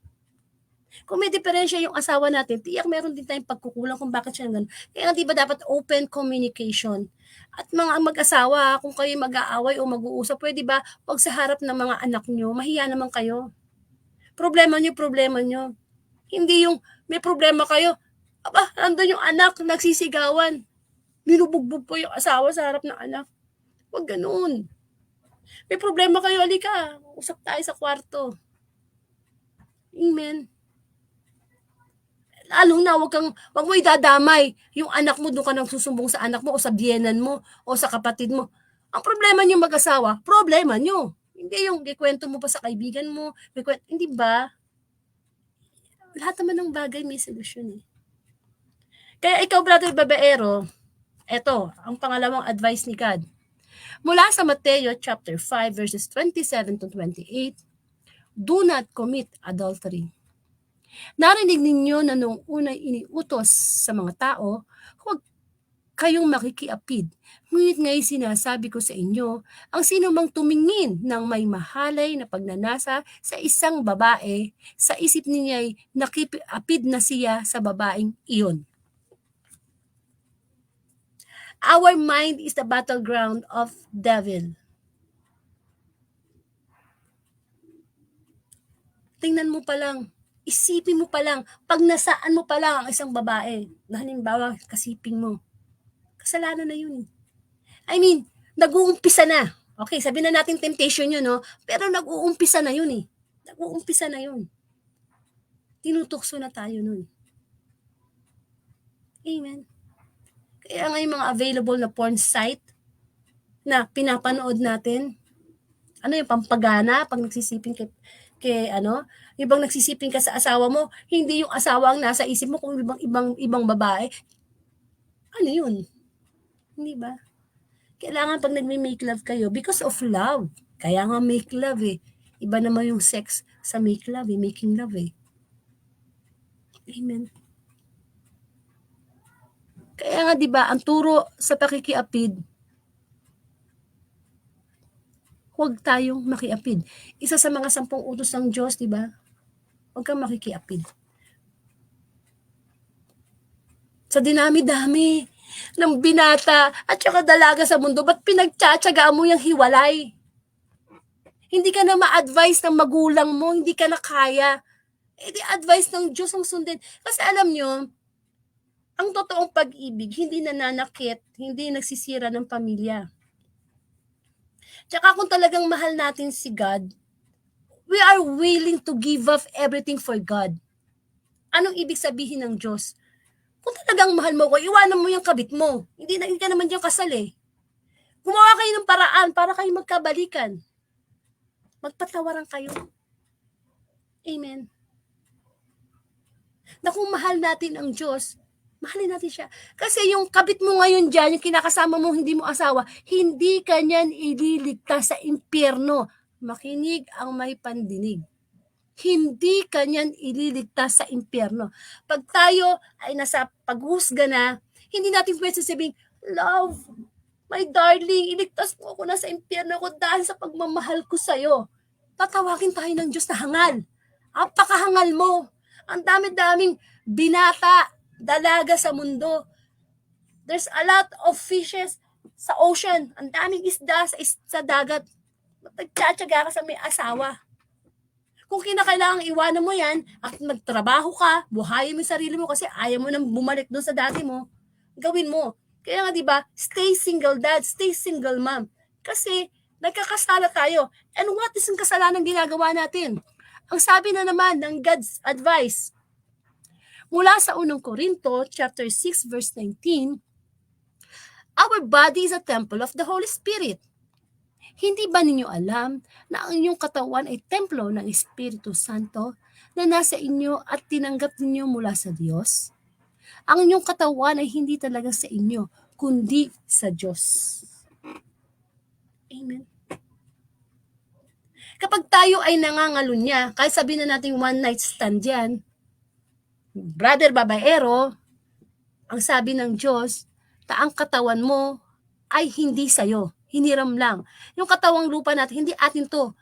Kung may diferensya yung asawa natin, tiyak meron din tayong pagkukulang kung bakit siya ganun. Kaya di ba dapat open communication? At mga mag-asawa, kung kayo mag-aaway o mag-uusap, pwede ba wag sa harap ng mga anak nyo, mahiya naman kayo. Problema nyo. Hindi yung may problema kayo, nandun yung anak, nagsisigawan. Binubugbog po yung asawa sa harap ng anak. Wag ganun. May problema kayo, halika, usap tayo sa kwarto. Amen. Lalo na, wag mo idadamay yung anak mo, doon ka nang susumbong sa anak mo o sa biyenan mo o sa kapatid mo. Ang problema niyo mag-asawa, problema niyo. Hindi yung ikwento mo pa sa kaibigan mo, hindi ba? Lahat naman ng bagay may solusyon Kaya ikaw, brother babaero, eto, ang pangalawang advice ni God. Mula sa Mateo chapter 5 verses 27 to 28, do not commit adultery. Narinig ninyo na noong unay iniutos sa mga tao, huwag kayong makikiapid. Ngunit ngayon sinasabi ko sa inyo, ang sino mang tumingin ng may mahalay na pagnanasa sa isang babae, sa isip niya ay nakiapid na siya sa babaeng iyon. Our mind is the battleground of devil. Tingnan mo pa lang, isipin mo pa lang, pag nasaan mo pa lang ang isang babae, na halimbawa kasiping mo, kasalanan na yun. I mean, nag-uumpisa na. Okay, sabihin na natin temptation yun, no? Pero nag-uumpisa na yun eh. Nag-uumpisa na yun. Tinutukso na tayo nun. Amen. Kaya nga yung mga available na porn site na pinapanood natin, ano yung pampagana pag nagsisiping kay ano, ibang nagsisiping ka sa asawa mo, hindi yung asawa ang nasa isip mo kung ibang babae. Ano yun? Hindi ba? Kailangan pag nagme-make love kayo, because of love. Kaya nga make love eh. Iba naman yung sex sa make love eh, making love eh. Amen. Kaya nga 'di ba, ang turo sa pakikiapid, huwag tayong makiapid. Isa sa mga 10 utos ng Diyos, 'di ba? Huwag kang makikiapid. Sa dinami-dami ng binata at saka dalaga sa mundo, ba't pinagtsatsagaan mo yung hiwalay? Hindi ka na ma-advise ng magulang mo, hindi ka na kaya. Di advice ng Diyos ang sundin. Kasi alam nyo, ang totoong pag-ibig, hindi nananakit, hindi nagsisira ng pamilya. Tsaka kung talagang mahal natin si God, we are willing to give up everything for God. Anong ibig sabihin ng Diyos? Kung talagang mahal mo ko, iwanan mo yung kabit mo. Hindi ka naman yung kasal eh. Gumawa kayo ng paraan para kayo magkabalikan. Magpatawaran kayo. Amen. Na kung mahal natin ang Diyos, mahalin natin siya. Kasi yung kabit mo ngayon dyan, yung kinakasama mo, hindi mo asawa, hindi ka niyan ililigtas sa impyerno. Makinig ang may pandinig. Hindi ka niyan ililigtas sa impyerno. Pag tayo ay nasa paghusga na, hindi natin pwede sabing, love, my darling, iligtas mo ako na sa impyerno ko dahil sa pagmamahal ko sa'yo. Tatawagin tayo ng Diyos na hangal. Apakahangal mo. Ang dami-daming binata, dalaga sa mundo. There's a lot of fishes sa ocean. Ang daming isda sa dagat. Nagtsatsaga ka sa may asawa. Kung kinakailangang iwanan mo yan at magtrabaho ka, buhayin mo yung sarili mo kasi ayaw mo nang bumalik doon sa dati mo, gawin mo. Kaya nga diba, stay single dad, stay single mom. Kasi nagkakasala tayo. And what is ang kasalanan ginagawa natin? Ang sabi na naman ng God's advice, mula sa 1 Corinto, chapter 6, verse 19, our body is a temple of the Holy Spirit. Hindi ba ninyo alam na ang inyong katawan ay templo ng Espiritu Santo na nasa inyo at tinanggap ninyo mula sa Diyos? Ang inyong katawan ay hindi talaga sa inyo, kundi sa Diyos. Amen. Kapag tayo ay nangangalunya, kahit sabihin na natin one night stand yan, brother babaero, ang sabi ng Diyos, ang katawan mo ay hindi sa'yo. Hiniram lang. Yung katawang lupa natin, hindi atin to.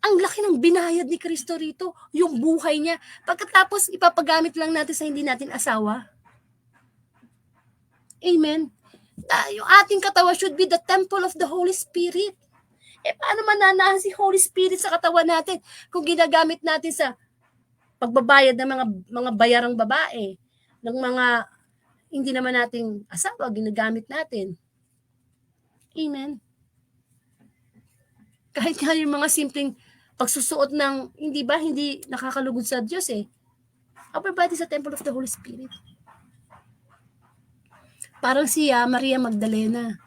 Ang laki ng binayad ni Kristo rito, yung buhay niya. Pagkatapos, ipapagamit lang natin sa hindi natin asawa. Amen. Yung ating katawan should be the temple of the Holy Spirit. Paano mananahan si Holy Spirit sa katawan natin kung ginagamit natin sa pagbabayad ng mga bayarang babae, ng mga hindi naman nating asawa, ginagamit natin. Amen. Kahit nga yung mga simpleng pagsusuot ng, hindi nakakalugod sa Diyos eh. Our body is a temple of the Holy Spirit. Parang siya, Maria Magdalena,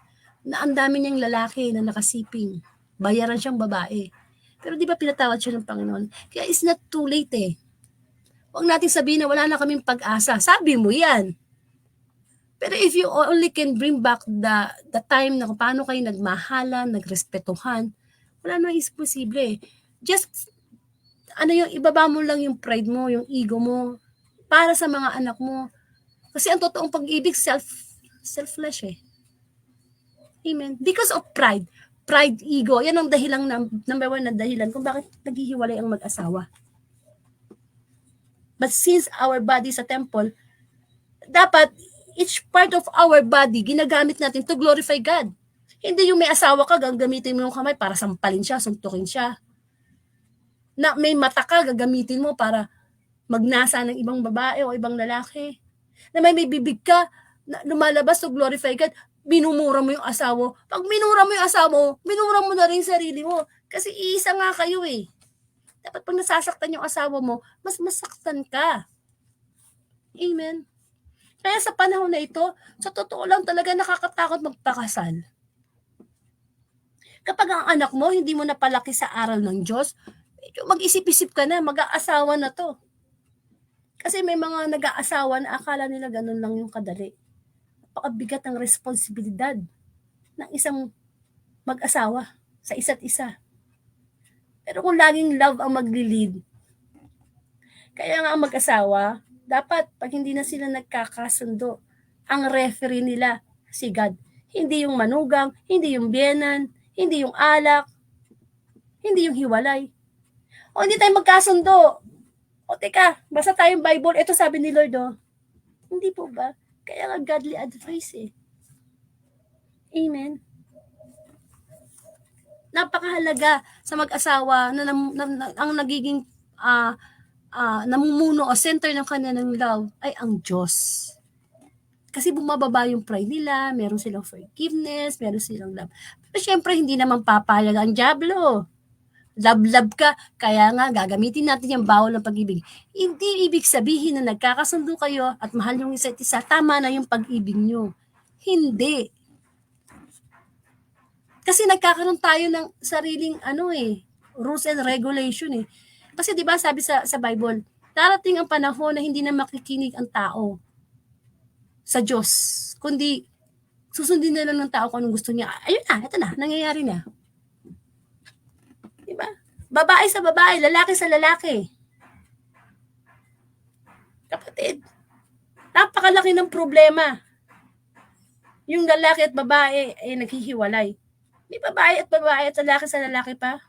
na ang dami niyang lalaki na nakasiping. Bayaran siyang babae. Pero di ba pinatawad siya ng Panginoon? Kaya it's not too late eh. Huwag natin sabihin na wala na kaming pag-asa. Sabi mo yan. Pero if you only can bring back the time na kung paano kayo nagmahalan, nagrespetuhan, wala na is posible. Just ibaba mo lang yung pride mo, yung ego mo, para sa mga anak mo. Kasi ang totoong pag-ibig, selfless eh. Amen. Because of pride, ego, yan ang dahilan, number one na dahilan kung bakit naghihiwalay ang mag-asawa. But since our body is a temple, dapat each part of our body, ginagamit natin to glorify God. Hindi yung may asawa ka, gagamitin mo yung kamay para sampalin siya, suntukin siya. Na may mata ka, gagamitin mo para magnasa ng ibang babae o ibang lalaki. Na may bibig ka, na lumalabas to glorify God, binumura mo yung asawa. Pag minura mo yung asawa mo, minura mo na rin sarili mo. Kasi iisa nga kayo eh. Dapat pag nasasaktan yung asawa mo, mas masaktan ka. Amen. Kaya sa panahon na ito, sa totoo lang talaga nakakatakot magpakasal. Kapag ang anak mo, hindi mo napalaki sa aral ng Diyos, mag-isip-isip ka na, mag-aasawa na to. Kasi may mga nag-aasawa na akala nila ganun lang yung kadali. Napakabigat ng responsibilidad ng isang mag-asawa sa isa't isa. Pero kung laging love ang magli-lead, kaya nga ang mag-asawa, dapat pag hindi na sila nagkakasundo, ang referee nila si God. Hindi yung manugang, hindi yung biyenan, hindi yung alak, hindi yung hiwalay. O hindi tayo magkasundo. O teka, basta tayong Bible, ito sabi ni Lord, oh. Hindi po ba? Kaya nga godly advice eh. Amen. Napakahalaga sa mag-asawa na ang nagiging namumuno o center ng kanilang love ay ang Diyos. Kasi bumababa yung pride nila, meron silang forgiveness, meron silang love. Pero syempre, hindi naman papayag ang diablo. Love ka, kaya nga gagamitin natin yung bawal ng pag-ibig. Hindi ibig sabihin na nagkakasundo kayo at mahal yung isa't isa, tama na yung pag-ibig nyo. Hindi. Kasi nagkakaroon tayo ng sariling rules and regulation eh. Kasi 'di ba sabi sa Bible, darating ang panahon na hindi na makikinig ang tao sa Diyos, kundi susundin na lang ng tao kung anong gusto niya. Ayun na, ito na, nangyayari na. 'Di ba? Babae sa babae, lalaki sa lalaki. Kapatid, napakalaki ng problema. Yung lalaki at babae ay naghihiwalay. May babae at lalaki sa lalaki pa.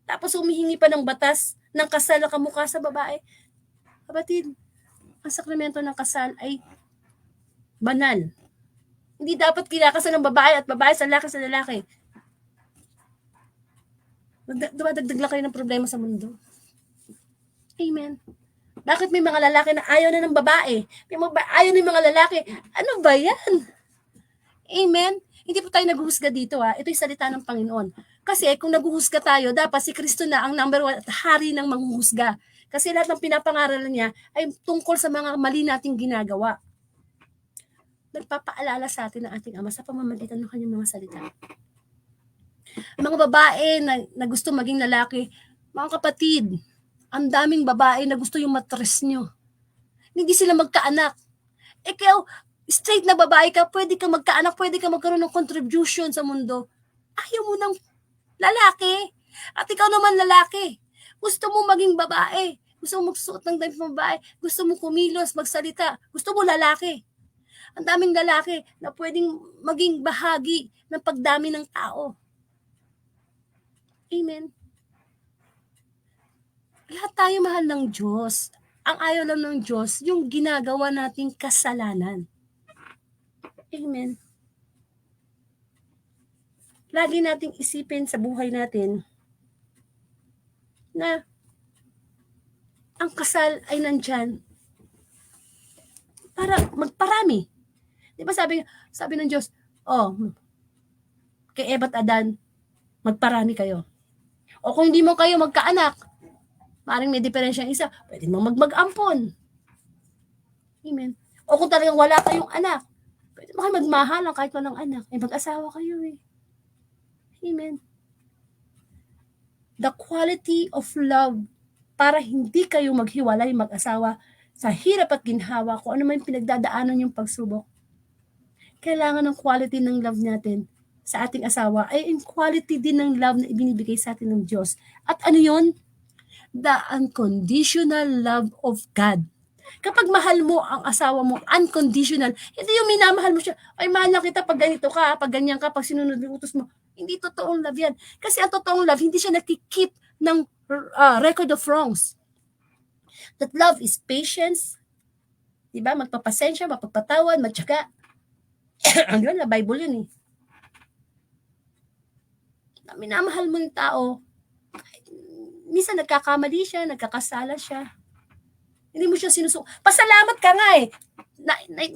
Tapos humihingi pa ng batas ng kasal na kamukha sa babae. Kapatid, ang sakramento ng kasal ay banal. Hindi dapat kinakasal ng babae at babae sa lalaki. Dumadagdag lang kayo ng problema sa mundo. Amen. Bakit may mga lalaki na ayaw na ng babae? May mga ayaw ng mga lalaki. Ano ba yan? Amen. Hindi po tayo naghuhusga dito ha. Ito yung salita ng Panginoon. Kasi kung naghuhusga tayo, dapat si Kristo na ang number one at hari ng manghuhusga. Kasi lahat ng pinapangaralan niya ay tungkol sa mga mali nating ginagawa. Nagpapaalala sa atin ng ating Ama sa pamamagitan ng kanyang mga salita. Mga babae na gusto maging lalaki, mga kapatid, ang daming babae na gusto yung matres nyo. Hindi sila magkaanak. Kaya straight na babae ka, pwede ka magkaanak, pwede ka magkaroon ng contribution sa mundo. Ayaw mo ng lalaki. At ikaw naman lalaki. Gusto mo maging babae. Gusto mo magsuot ng damit ng babae. Gusto mo kumilos, magsalita. Gusto mo lalaki. Ang daming lalaki na pwedeng maging bahagi ng pagdami ng tao. Amen. Lahat tayo mahal ng Diyos. Ang ayaw lang ng Diyos, yung ginagawa nating kasalanan. Amen. Lagi nating isipin sa buhay natin na ang kasal ay nandyan para magparami. Di ba sabi ng Diyos, kay Eva at Adan, magparami kayo. O kung hindi mo kayo magkaanak, maring may diferensya isa, pwede mo mag-ampon. Amen. O kung talagang wala kayong anak, pwede mo kayo magmahalan kahit walang anak. Mag-asawa kayo eh. Amen. The quality of love para hindi kayo maghiwalay mag-asawa sa hirap at ginhawa kung ano man pinagdadaanan yung pagsubok. Kailangan ng quality ng love natin sa ating asawa ay in quality din ng love na ibinibigay sa atin ng Diyos. At ano yun? the unconditional love of God. Kapag mahal mo ang asawa mo, unconditional, hindi yung minamahal mo siya, ay mahal na kita pag ganito ka, pag ganyan ka, pag sinunod yung utos mo. Hindi totoong love yan. Kasi ang totoong love, hindi siya nakikip ng record of wrongs. That love is patience, diba? Magpapasensya, mapagpatawad, magtyaga. Ang yun, na Bible yun eh. Minamahal mo yung tao, minsan nagkakamali siya, nagkakasala siya. Hindi mo siya pasalamat ka nga eh.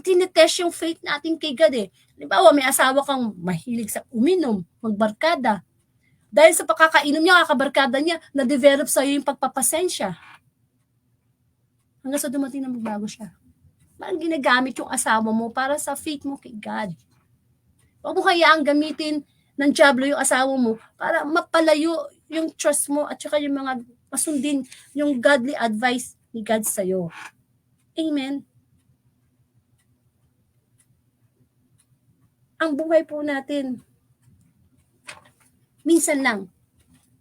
Tinitest yung faith natin kay God eh. Halimbawa, may asawa kang mahilig sa uminom, magbarkada. Dahil sa pagkakainom niya, kakabarkada niya, na-develop sa'yo yung pagpapasensya. Hanggang sa dumating na magbago siya. Parang ginagamit yung asawa mo para sa faith mo kay God. Huwag mo hayaang gamitin ng diablo yung asawa mo para mapalayo yung trust mo at saka yung mga masundin yung godly advice ni God sa'yo. Amen. Ang buhay po natin, minsan lang.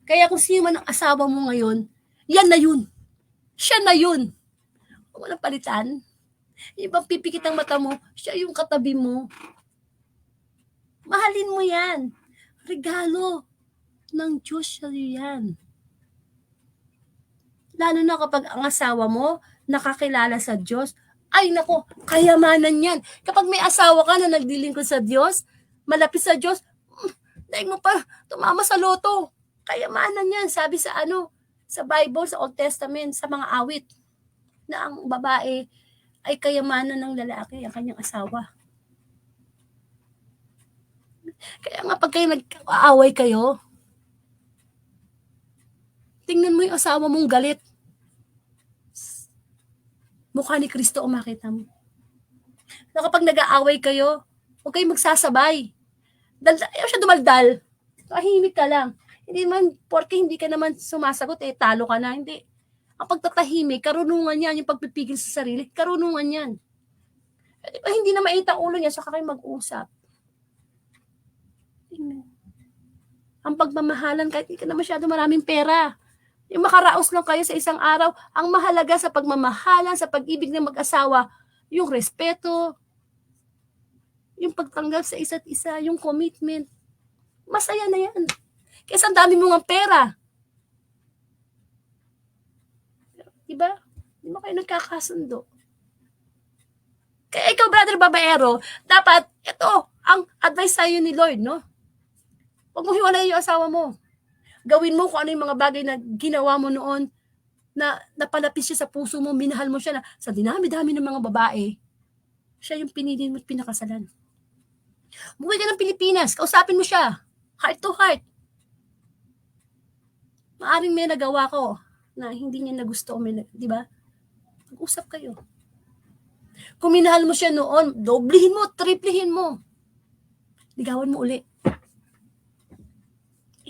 Kaya kung sino man ang asawa mo ngayon, yan na yun. Siya na yun. Walang palitan. Ibang pipikit ang mata mo, siya yung katabi mo. Mahalin mo yan. Regalo ng Diyos siya yan. Lalo na kapag ang asawa mo nakakilala sa Diyos, ay nako, kayamanan yan. Kapag may asawa ka na nagdilingkod sa Diyos, malapit sa Diyos, daig mo pa tumama sa loto. Kayamanan yan. Sabi sa sa Bible, sa Old Testament, sa mga awit, na ang babae ay kayamanan ng lalaki, ang kanyang asawa. Kaya nga pag kayo nag-aaway kayo, tingnan mo yung asawa mong galit. Mukha ni Kristo o makita mo. Na kapag nag-aaway kayo, huwag kayong magsasabay. Ayaw siya dumaldal. Tahimik ka lang. Hindi man, porque hindi ka naman sumasagot, talo ka na. Hindi. Ang pagtatahimik, karunungan yan, yung pagpipigil sa sarili, karunungan yan. Diba, hindi na mainit ang ulo niya, saka kayo mag-usap. Amen. Ang pagmamahalan, kahit hindi ka na masyado maraming pera, yung makaraos lang kayo sa isang araw, ang mahalaga sa pagmamahalan, sa pag-ibig ng mag-asawa, yung respeto, yung pagtanggap sa isa't isa, yung commitment. Masaya na yan. Kaysa ang dami mo ng pera. Diba? Di ba kayo nagkakasundo? Kaya ikaw, brother babaero, dapat, ito, ang advice sa'yo ni Lord, no? Huwag mo hiwalay yung asawa mo. Gawin mo kung ano yung mga bagay na ginawa mo noon na napalapis siya sa puso mo, minahal mo siya na sa dinami-dami ng mga babae, siya yung pinili mo at pinakasalan. Umuwi ka ng Pilipinas, kausapin mo siya, heart to heart. Maaring may nagawa ko na hindi niya nagusto, di ba? Mag-usap kayo. Kung minahal mo siya noon, doblihin mo, triplihin mo. Ligawan mo uli.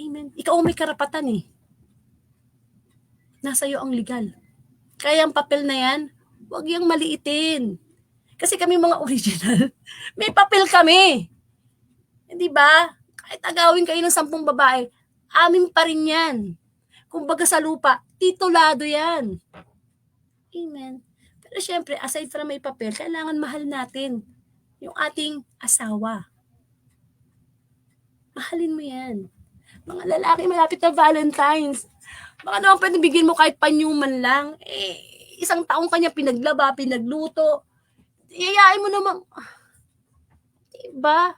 Amen. Ikaw may karapatan eh. Nasa iyo ang legal. Kaya ang papel na yan, huwag yung maliitin. Kasi kami mga original, may papel kami. Hindi ba? Kahit agawin kayo ng 10 babae, amin pa rin yan. Kumbaga sa lupa, titulado yan. Amen. Pero syempre, aside from may papel, kailangan mahal natin yung ating asawa. Mahalin mo yan. Mga lalaki, malapit na Valentine's. Baka naman pwede bigyan mo kahit panyuman lang. Isang taong kanya pinaglaba, pinagluto. Iyayain mo naman. Diba?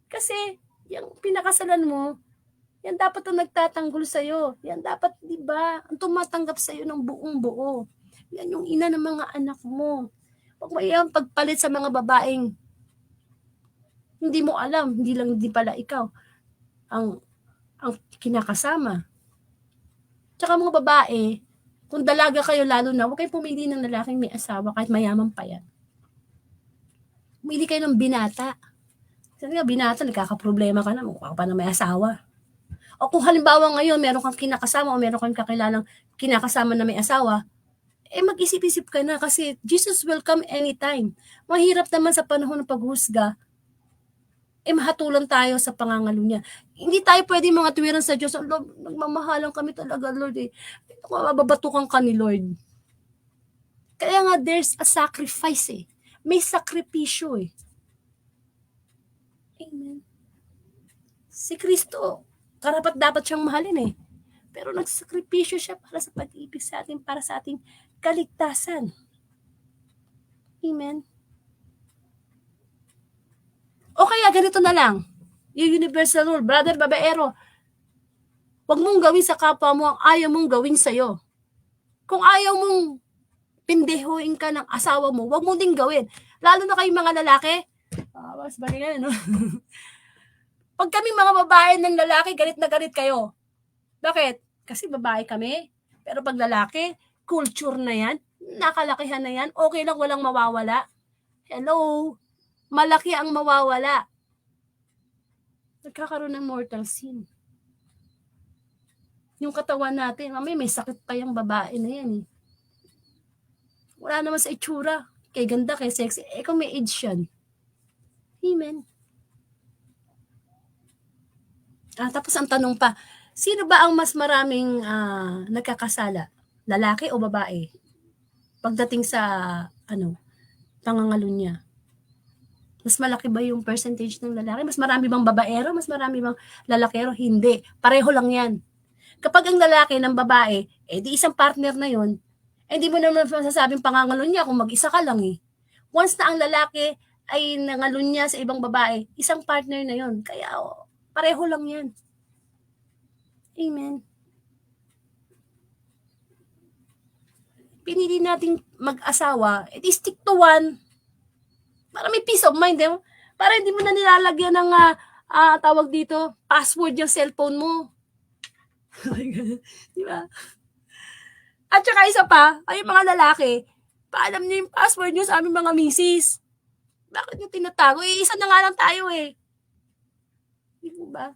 Kasi, yung pinakasalan mo, yan dapat ang nagtatanggol sa'yo. Yan dapat, diba, ang tumatanggap sa'yo ng buong buo. Yan yung ina ng mga anak mo. Huwag mo yung pagpalit sa mga babaeng hindi mo alam, hindi pala ikaw ang kinakasama. Tsaka mga babae, kung dalaga kayo lalo na, huwag kayong pumili ng lalaking may asawa kahit mayaman pa yan. Pumili kayo ng binata. Kasi nga, binata, nagkakaproblema ka na, mukha pa na may asawa. O kung halimbawa ngayon, meron kang kinakasama o meron kang kakilalang kinakasama na may asawa, mag-isip-isip ka na kasi Jesus will come anytime. Mahirap naman sa panahon ng paghusga, mahatulan tayo sa pangangalo niya. Hindi tayo pwede mga tuwiran sa Diyos. Lord, nagmamahalan kami talaga, Lord eh. Mababatukan ka ni Lord. Kaya nga, there's a sacrifice eh. May sakripisyo eh. Amen. Si Kristo, karapat dapat siyang mahalin eh. Pero nagsakripisyo siya para sa pag-ibig sa atin, para sa ating kaligtasan. Amen. O kaya ganito na lang, yung universal rule, brother babaero, huwag mong gawin sa kapwa mo ang ayaw mong gawin sa'yo. Kung ayaw mong pindehuin ka ng asawa mo, huwag mong ding gawin. Lalo na kayong mga lalaki. Mas bagay no? Pag kami mga babae ng lalaki, galit na galit kayo. Bakit? Kasi babae kami. Pero pag lalaki, culture na yan, nakalakihan na yan, okay lang walang mawawala. Hello? Malaki ang mawawala. Nagkakaroon ng mortal sin. Yung katawan natin, may sakit pa yung babae na yan eh. Wala naman sa itsura. Kay ganda, kay sexy. Kung may age yan. Amen. Tapos ang tanong pa, sino ba ang mas maraming nagkakasala? Lalaki o babae? Pagdating sa, pangangalunya. Mas malaki ba yung percentage ng lalaki? Mas marami bang babaero? Mas marami bang lalakero? Hindi. Pareho lang yan. Kapag ang lalaki ng babae, di isang partner na yun, hindi mo naman masasabing pangangalunya kung mag-isa ka lang eh. Once na ang lalaki ay nangalunya sa ibang babae, isang partner na yun. Kaya pareho lang yan. Amen. Pinili nating mag-asawa, stick to one. Para may peace of mind. Para hindi mo na nilalagyan ng tawag dito, password yung cellphone mo. Di ba? At saka isa pa, ay mga lalaki, paalam niyo yung password niyo sa aming mga misis. Bakit niyo tinatago? Isa na nga lang tayo eh. Di ba?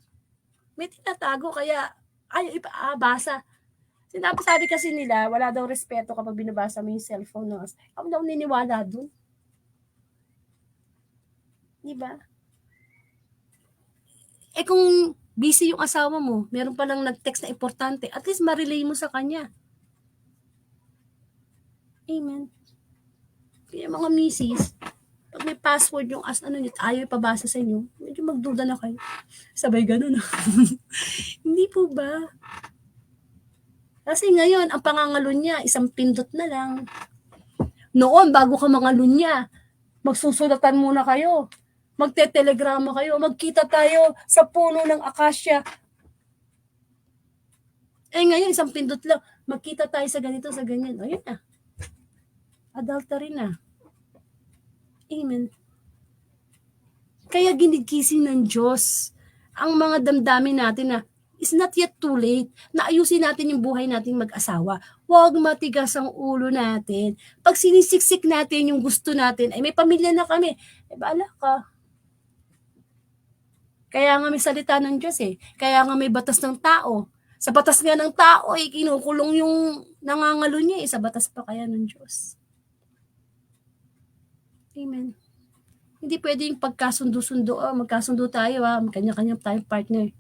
May tinatago kaya ayaw ipaabasa. Sabi kasi nila, wala daw respeto kapag binabasa mo yung cellphone. No? Ako daw niniwala dun. Di ba? Kung busy yung asawa mo, meron palang nag-text na importante, at least ma-relay mo sa kanya. Amen. Kaya mga misis, pag may password yung ayaw ipabasa sa inyo, medyo magduda na kayo. Sabay ganun. Hindi po ba? Kasi ngayon, ang pangangalunya, isang pindot na lang. Noon, bago ka mangalunya, magsusulatan muna kayo. Magte-telegrama kayo. Magkita tayo sa puno ng akasya. Ngayon, isang pindot lang. Magkita tayo sa ganito, sa ganyan. Ayun na. Adultery na. Amen. Kaya ginigising ng Diyos ang mga damdamin natin na it's not yet too late na ayusin natin yung buhay natin mag-asawa. Huwag matigas ang ulo natin. Pag sinisiksik natin yung gusto natin, may pamilya na kami, baala ka. Kaya nga may salita ng Diyos eh. Kaya nga may batas ng tao. Sa batas nga ng tao, kinukulong yung nangangalo niya sa batas pa kaya ng Diyos. Amen. Hindi pwedeng pagkasundo-sundo, magkasundo tayo, kanya-kanya tayong partner.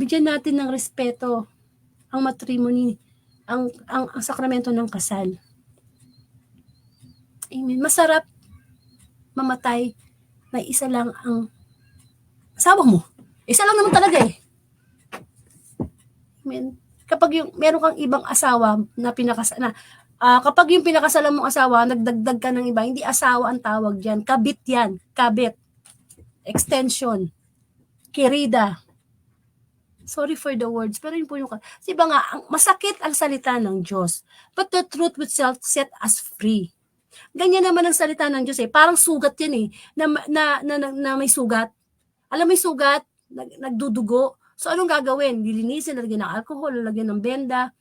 Bigyan natin ng respeto ang matrimony, ang sakramento ng kasal. Amen. Masarap mamatay na isa lang ang asawa mo. Isa lang naman talaga eh. Amen. Kapag meron kang ibang asawa na kapag yung pinakasalan mong asawa, nagdagdag ka ng iba, hindi asawa ang tawag dyan. Kabit yan. Kabit. Extension. Kirida. Sorry for the words, pero yun po yung... Diba nga, masakit ang salita ng Diyos. But the truth will set us free. Ganyan naman ang salita ng Diyos eh. Parang sugat yan eh. Na may sugat. Alam mo yung sugat? Nagdudugo. So anong gagawin? Lilinisin, lalagyan ng alcohol, lalagyan ng benda.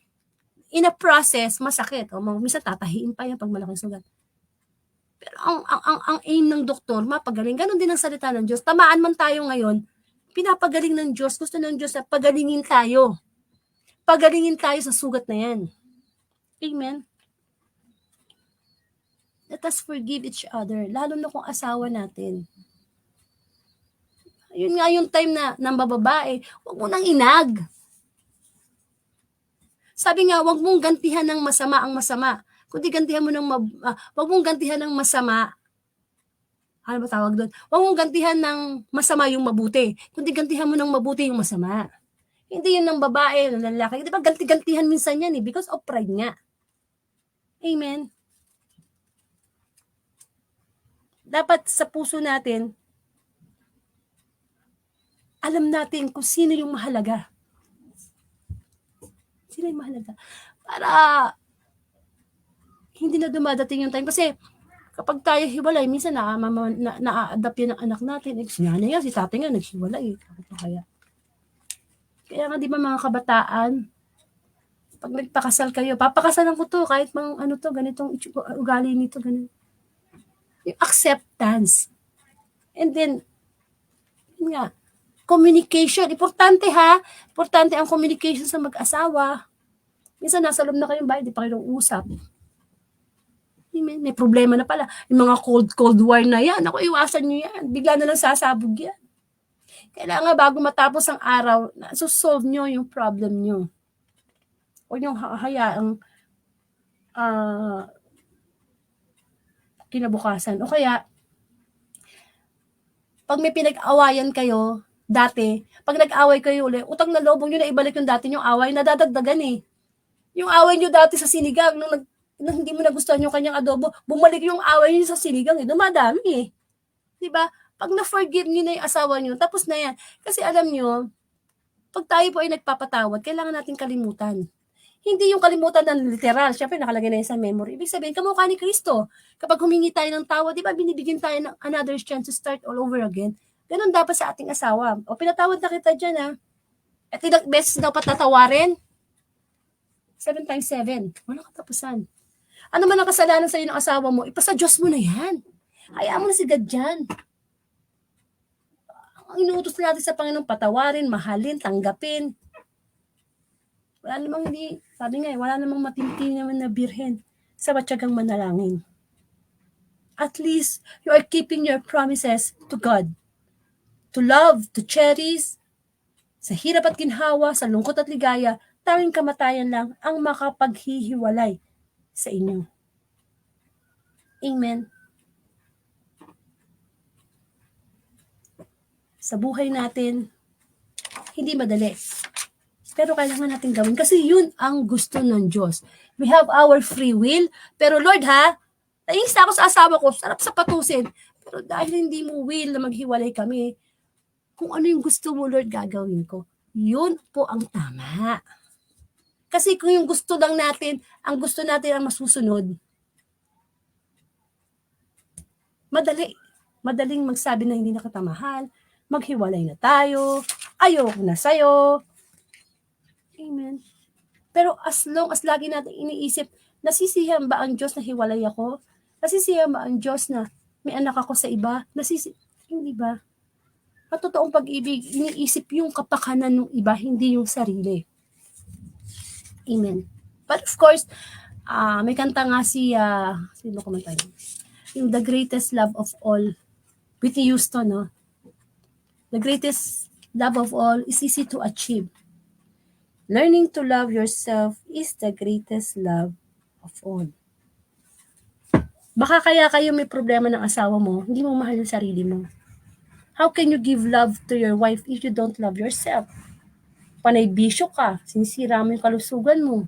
In a process, masakit. Minsan tatahiin pa yan pag malaking sugat. Pero ang aim ng doktor, mapagaling. Ganon din ang salita ng Diyos. Tamaan man tayo ngayon, pinapagaling ng Diyos. Gusto ng Diyos na pagalingin tayo. Pagalingin tayo sa sugat na yan. Amen. Let us forgive each other, lalo na kung asawa natin. Yun nga yung time na ng bababae, huwag mo nang inag. Sabi nga, huwag mong gantihan ng masama ang masama. Kundi gantihan mo huwag mong gantihan ng masama. Ano ba tawag doon? Huwag mong gantihan ng masama yung mabuti. Kundi gantihan mo ng mabuti yung masama. Hindi yun ng babae, ng lalaki. Di ba ganti-gantihan minsan yan because of pride nga. Amen. Dapat sa puso natin, alam natin kung sino yung mahalaga. Sino yung mahalaga? Para hindi na dumadating yung time. Kasi kapag tayo hiwalay, minsan na-adapt yan ng anak natin. Si nanay yan, si tatay nga, naghiwalay. Kaya nga di ba mga kabataan, pag nagpakasal kayo, papakasalan ko to, kahit mga ano to, ganitong ugali nito, ganito. Yung acceptance. And then, yun nga, communication. Importante ha. Importante ang communication sa mag-asawa. Minsan nasa loob na kayong bahay, di pa kayo usap. May problema na pala. Yung mga cold war na yan. Ako, iwasan nyo yan. Bigla na lang sasabog yan. Kailangan bago matapos ang araw, solve nyo yung problem nyo. Huwag nyo hayaang kinabukasan. O kaya, pag may pinag-awayan kayo, dati, pag nag-away kayo ulit, utang na loob nyo na ibalik yung dati yung away, nadadagdagan eh. Yung away nyo dati sa sinigang, nung hindi mo nagustuhan yung kanyang adobo, bumalik yung away nyo sa sinigang eh, dumadami eh. Diba? Pag na-forgive nyo na yung asawa nyo, tapos na yan. Kasi alam nyo, pag tayo po ay nagpapatawad, kailangan natin kalimutan. Hindi yung kalimutan ng literal. Siyempre, nakalagay na yun sa memory. Ibig sabihin, kamukha ni Kristo. Kapag humingi tayo ng tawad, di ba, binibigyan tayo ng another chance to start all over again. Ganun dapat sa ating asawa. O, pinatawad na kita dyan, ha. At ilang beses daw patatawarin? 7 times 7. Walang katapusan. Ano man ang kasalanan sa'yo ng asawa mo, ipasa Diyos mo na yan. Hayaan mo na si God dyan. Ang inuutos natin sa Panginoon, patawarin, mahalin, tanggapin. Wala namang sabi nga wala namang matinti naman na birhen sa matyagang manalangin. At least, you are keeping your promises to God. To love, to cherish, sa hirap at ginhawa, sa lungkot at ligaya, tanging kamatayan lang ang makapaghihiwalay sa inyo. Amen. Sa buhay natin, hindi madali. Pero kailangan natin gawin kasi yun ang gusto ng Diyos. We have our free will. Pero Lord ha, nainis ako sa asawa ko, sarap sa patusin. Pero dahil hindi mo will na maghiwalay kami, kung ano yung gusto mo Lord, gagawin ko. Yun po ang tama. Kasi kung yung gusto lang natin, ang gusto natin ang masusunod, madaling magsabi na hindi na kita mahal, maghiwalay na tayo, ayoko na sa'yo. Amen. Pero as long as lagi natin iniisip, nasisiyahan ba ang Diyos na hiwalay ako? Nasisiyahan ba ang Diyos na may anak ako sa iba? Hindi ba? At totoong pag-ibig, iniisip yung kapakanan ng iba, hindi yung sarili. Amen. But of course, may kanta nga sino kumanta yun? Yung The Greatest Love of All, Whitney Houston, no? The greatest love of all is easy to achieve. Learning to love yourself is the greatest love of all. Baka kaya kayo may problema ng asawa mo, hindi mo mahal yung sarili mo. How can you give love to your wife if you don't love yourself? Panay bisyo ka, sinisira mo yung kalusugan mo.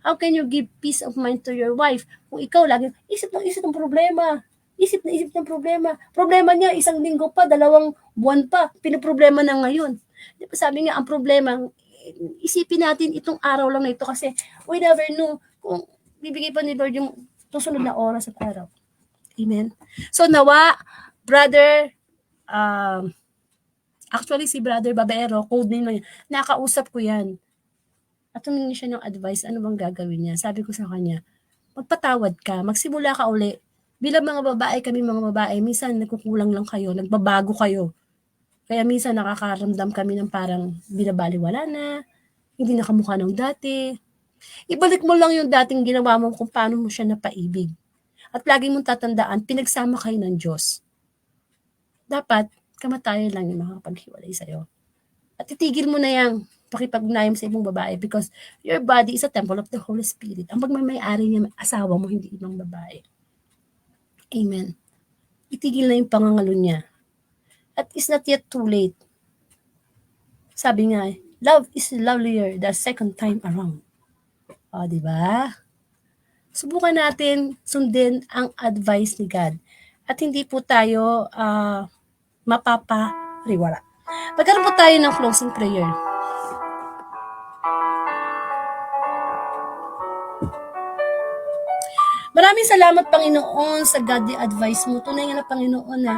How can you give peace of mind to your wife kung ikaw lagi isip ng problema? Isip ng problema. Problema niya, 1 linggo pa, 2 buwan pa, pinoproblema na ngayon. Di ba sabi nga, ang problema, isipin natin itong araw lang na ito kasi we never know kung bibigay pa ni Lord yung susunod na oras at araw. Amen? So nawa, brother, actually si brother Babaero, code name lang yan, nakausap ko yan. At humingi siya ng advice, ano bang gagawin niya? Sabi ko sa kanya, magpatawad ka, magsimula ka uli. Bilang mga babae, minsan nagkukulang lang kayo, nagbabago kayo. Kaya minsan nakakaramdam kami ng parang binabaliwala na, hindi nakamukha ng dati. Ibalik mo lang yung dating ginawa mo kung paano mo siya napaibig. At lagi mong tatandaan, pinagsama kayo ng Diyos. Dapat, kamatayan lang yung makakapaghiwalay sa'yo. At itigil mo na yung pakipag-ugnayan sa ibang babae because your body is a temple of the Holy Spirit. Ang pagmamayari niya, asawa mo, hindi ibang babae. Amen. Itigil na yung pangangalo niya. At it's not yet too late. Sabi nga, love is lovelier the second time around. O, diba? Subukan natin sundin ang advice ni God. At hindi po tayo mapapariwala. Magkaroon po tayo ng closing prayer. Maraming salamat, Panginoon, sa godly advice mo. Tunay nga na, Panginoon, na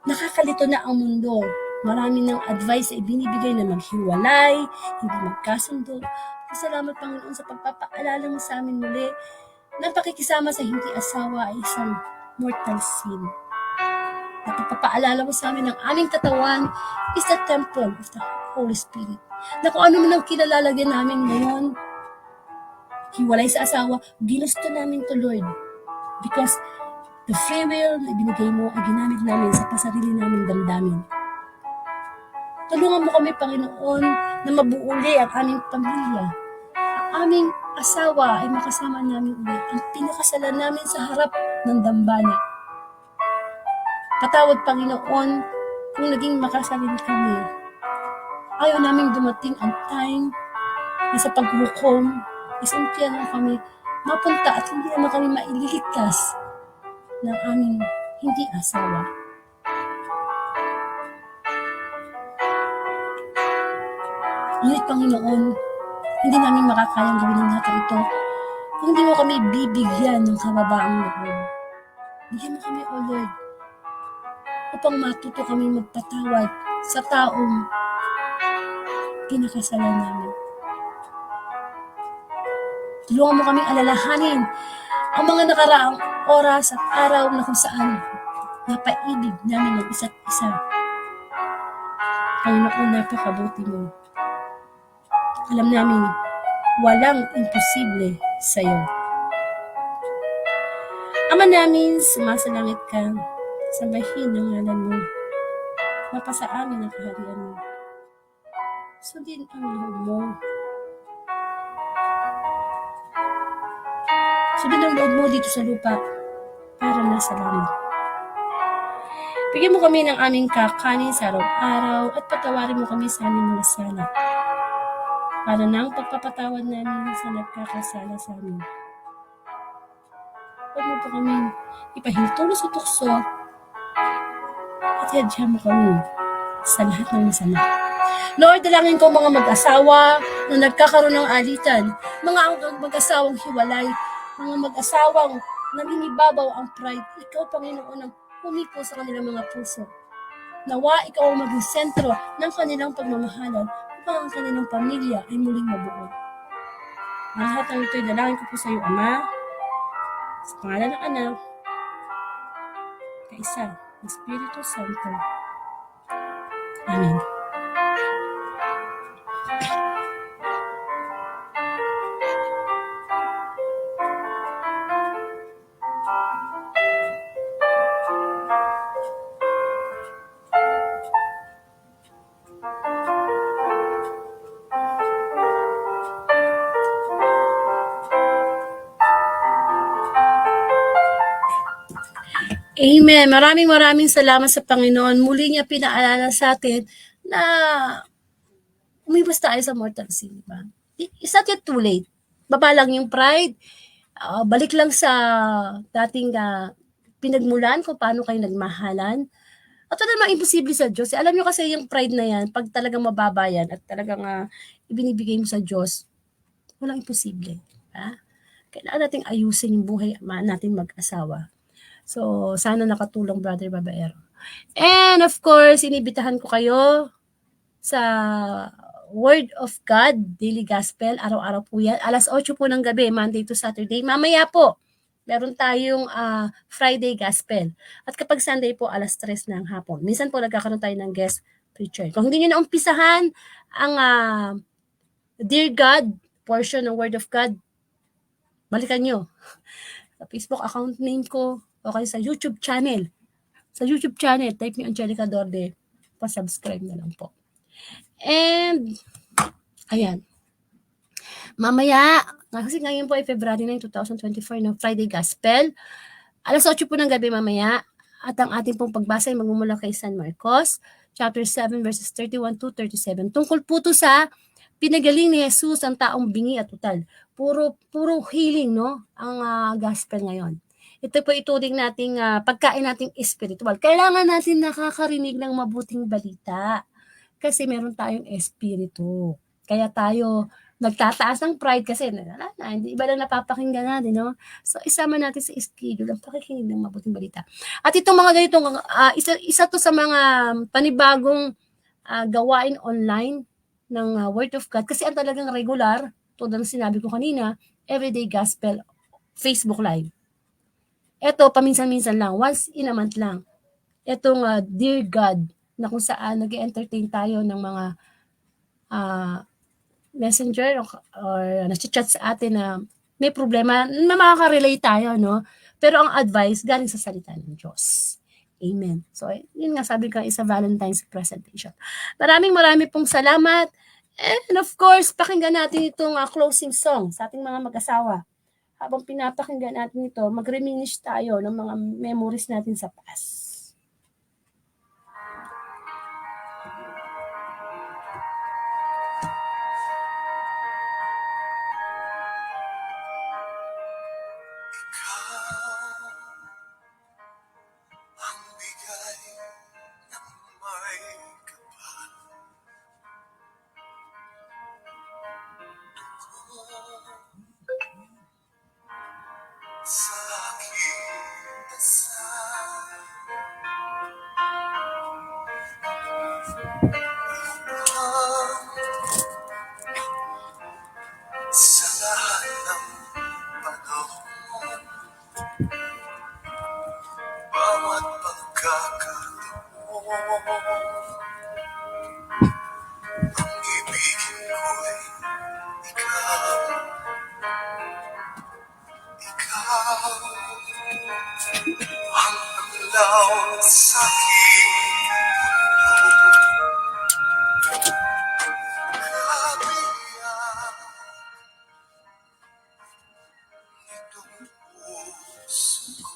nakakalito na ang mundo. Marami ng advice na ibinibigay na maghiwalay, hindi magkasundo. Salamat, Panginoon, sa pagpapaalala mo sa amin muli na pakikisama sa hindi asawa ay isang mortal sin. At pagpapaalala mo sa amin ng aming katawan is the temple of the Holy Spirit. Na kung ano man ang kinalalagyan namin ngayon, hiwalay sa asawa, ginusto namin to, Lord. Because the free will na ibinigay mo ay ginamit namin sa pasarili namin damdamin. Tulungan mo kami, Panginoon, na mabuuli ang aming pamilya. Ang aming asawa ay makasama namin ulit. Ang pinakasalan namin sa harap ng dambana. Patawad, Panginoon, kung naging makasalin kami. Ayaw namin dumating ang time na sa paghukom, isang tiyan kami mapunta at hindi naman kami maililigtas ng aming hindi asawa. Ngunit, Panginoon, hindi namin makakayang gawin ang lahat ito kung hindi mo kami bibigyan ng kababaang loob. Bigyan mo kami, O Lord, upang matuto kami magpatawad sa taong pinakasalan namin. Tulungan mo kami alalahanin ang mga nakaraang oras at araw na kung saan napaibig namin ng isa't isa. Panginoon, napakabuti mo. Alam namin, walang imposible sa'yo. Ama namin, sumasalangit ka, sambahin ang ngalan mo, mapasa amin ang kaharian mo. Sundin ang loob mo. Sundin ang loob mo dito sa lupa para nasa langit. Bigyan mo kami ng aming kakanin sa araw-araw at patawarin mo kami sa aming mga sala. Para nang pagpapatawad namin sa nagkakasala sa amin. Huwag mo po kami ipahintulot sa tukso at iadya mo kami sa lahat ng masama. Lord, dalangin ko mga mag-asawa na nagkakaroon ng alitan, mga mag-asawang hiwalay, mga mag-asawang nangingibabaw ang pride. Ikaw, Panginoon, ang humipo sa kanilang mga puso. Nawa ikaw ang maging sentro ng kanilang pagmamahalan upang ang kanilang pamilya ay muling mabuo. Lahat ng ito'y dalangin ko po sa iyo, Ama, sa pangalan ng Anak, kaisa, ng Espiritu Santo. Amen. Amen. Maraming salamat sa Panginoon. Muli niya pinaalala sa atin na umiwas tayo sa mortal sin, diba? It's not yet too late. Baba lang yung pride. Balik lang sa dating pinagmulan kung paano kayo nagmahalan. At wala namang imposible sa Diyos. Alam niyo kasi yung pride na yan, pag talagang mababa yan at talagang ibinibigay mo sa Diyos, walang imposible. Diba? Kailangan natin ayusin yung buhay natin mag-asawa. So, sana nakatulong, Brother Babaero. And of course, inibitahan ko kayo sa Word of God, Daily Gospel. Araw-araw po yan. Alas 8 po ng gabi, Monday to Saturday. Mamaya po, meron tayong Friday Gospel. At kapag Sunday po, alas 3 ng hapon. Minsan po nagkakaroon tayo ng guest preacher. Kung hindi nyo na umpisahan ang Dear God portion ng Word of God, balikan nyo. Sa Facebook account name ko, o kaya sa YouTube channel. Sa YouTube channel, type niyo Angelica Dorde. Pa-subscribe na lang po. And, ayan. Mamaya, kasi ngayon po ay February 9, 2024, no? Friday Gospel. Alas 8 po ng gabi mamaya. At ang ating pong pagbasa ay magmumula kay San Marcos, chapter 7, verses 31 to 37. Tungkol po to sa pinagaling ni Jesus ang taong bingi at utal. Puro healing, no? Ang gospel ngayon. Ito po ituring nating pagkain nating spiritual. Kailangan natin nakakarinig ng mabuting balita. Kasi meron tayong espiritu. Kaya tayo nagtataas ng pride kasi hindi iba lang napapakinggan natin, no? So, isama natin sa schedule ang pakikinig ng mabuting balita. At itong mga ganitong, isa to sa mga panibagong gawain online ng Word of God. Kasi ang talagang regular, tulad ng sinabi ko kanina, Everyday Gospel, Facebook Live. Ito, paminsan-minsan lang, once in a month lang. Itong Dear God, na kung saan nag-entertain tayo ng mga messenger or nag-chat sa atin na may problema, na makaka-relate tayo, no? Pero ang advice, galing sa salita ng Diyos. Amen. So, yun nga sabi ko, isa Valentine's presentation. Maraming pong salamat. And of course, pakinggan natin itong closing song sa ating mga mag-asawa. Habang pinapakinggan natin ito, mag-reminisce tayo ng mga memories natin sa past. Ang bigay ng may kapal. Sa aking dasal. Sa lahat ng panahon, bawat pagkakataon, ang ibigin ko'y ikaw, ang anlaw sa aking kabiyak, nitong puso ko.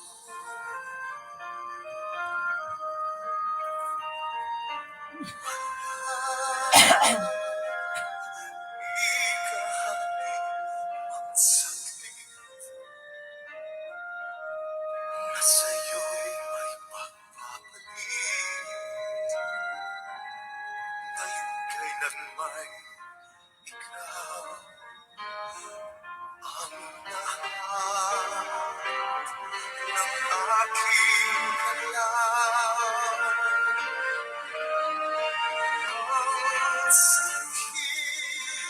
Ikahati ang saglit na sa'yo'y may pagpapalit. Ngayon kailan may ikaw ang lahat ng aking kalan. Ang sakit ay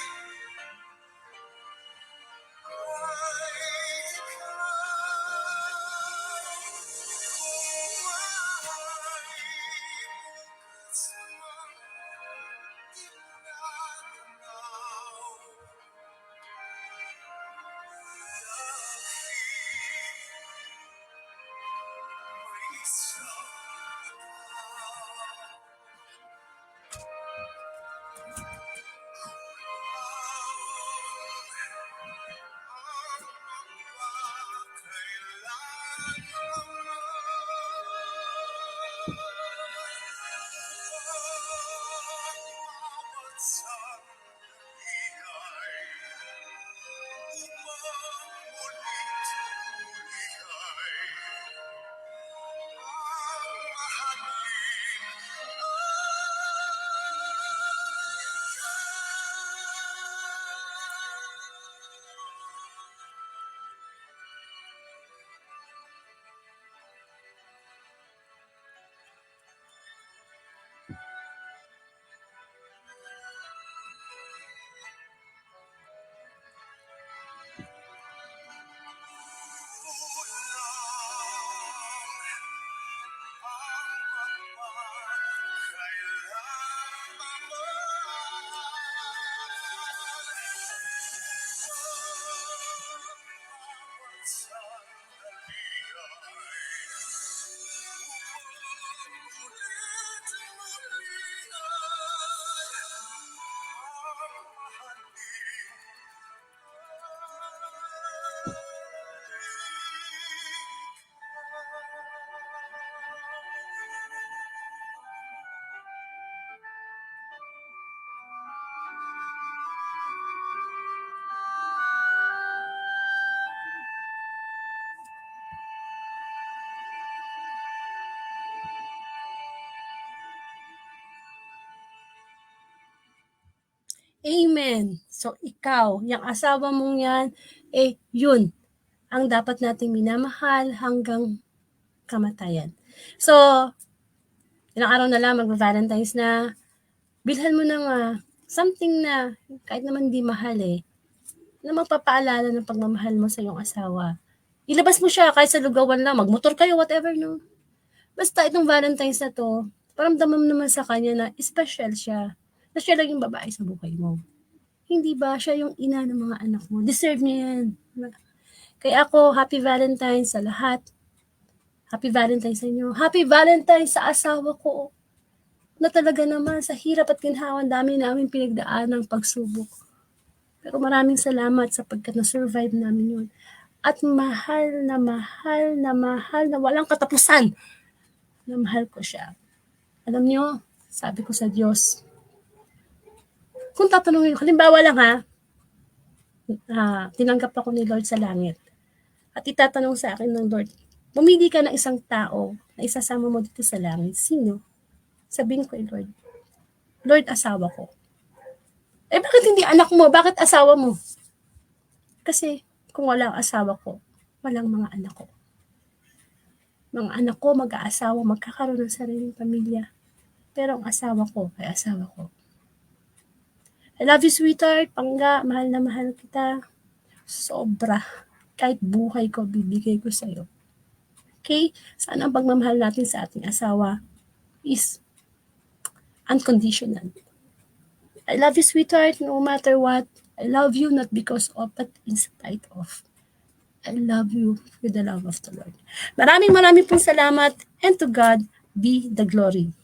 natin. So, ikaw, yung asawa mong yan, yun ang dapat nating minamahal hanggang kamatayan. So, ilang araw na lang, mag-Valentine's na, bilhan mo ng something na kahit naman di mahal na magpapaalala ng pagmamahal mo sa iyong asawa. Ilabas mo siya kahit sa lugawan lang, magmotor kayo, whatever, no? Basta itong Valentine's na to, paramdaman mo naman sa kanya na special siya. Na siya lang yung babae sa buhay mo. Hindi ba siya yung ina ng mga anak mo? Deserve niya yan. Kaya ako, happy Valentine's sa lahat. Happy Valentine's sa inyo. Happy Valentine's sa asawa ko. Na talaga naman sa hirap at ginhawa, dami namin pinagdaan ng pagsubok. Pero maraming salamat sapagkat na-survive namin yun. At mahal na mahal na mahal na walang katapusan na mahal ko siya. Alam niyo, sabi ko sa Diyos, kung tatanungin ko, halimbawa lang tinanggap ako ni Lord sa langit. At itatanong sa akin ng Lord, pumili ka ng isang tao na isasama mo dito sa langit. Sino? Sabihin ko Lord, asawa ko. Bakit hindi anak mo? Bakit asawa mo? Kasi kung walang asawa ko, walang mga anak ko. Mga anak ko, mag-aasawa, magkakaroon ng sariling pamilya. Pero ang asawa ko ay asawa ko. I love you, sweetheart. Pangga, mahal na mahal kita. Sobra. Kahit buhay ko, bibigay ko sa'yo. Okay? Sana ang pagmamahal natin sa ating asawa is unconditional. I love you, sweetheart, no matter what. I love you not because of, but in spite of. I love you with the love of the Lord. Maraming pong salamat, and to God be the glory.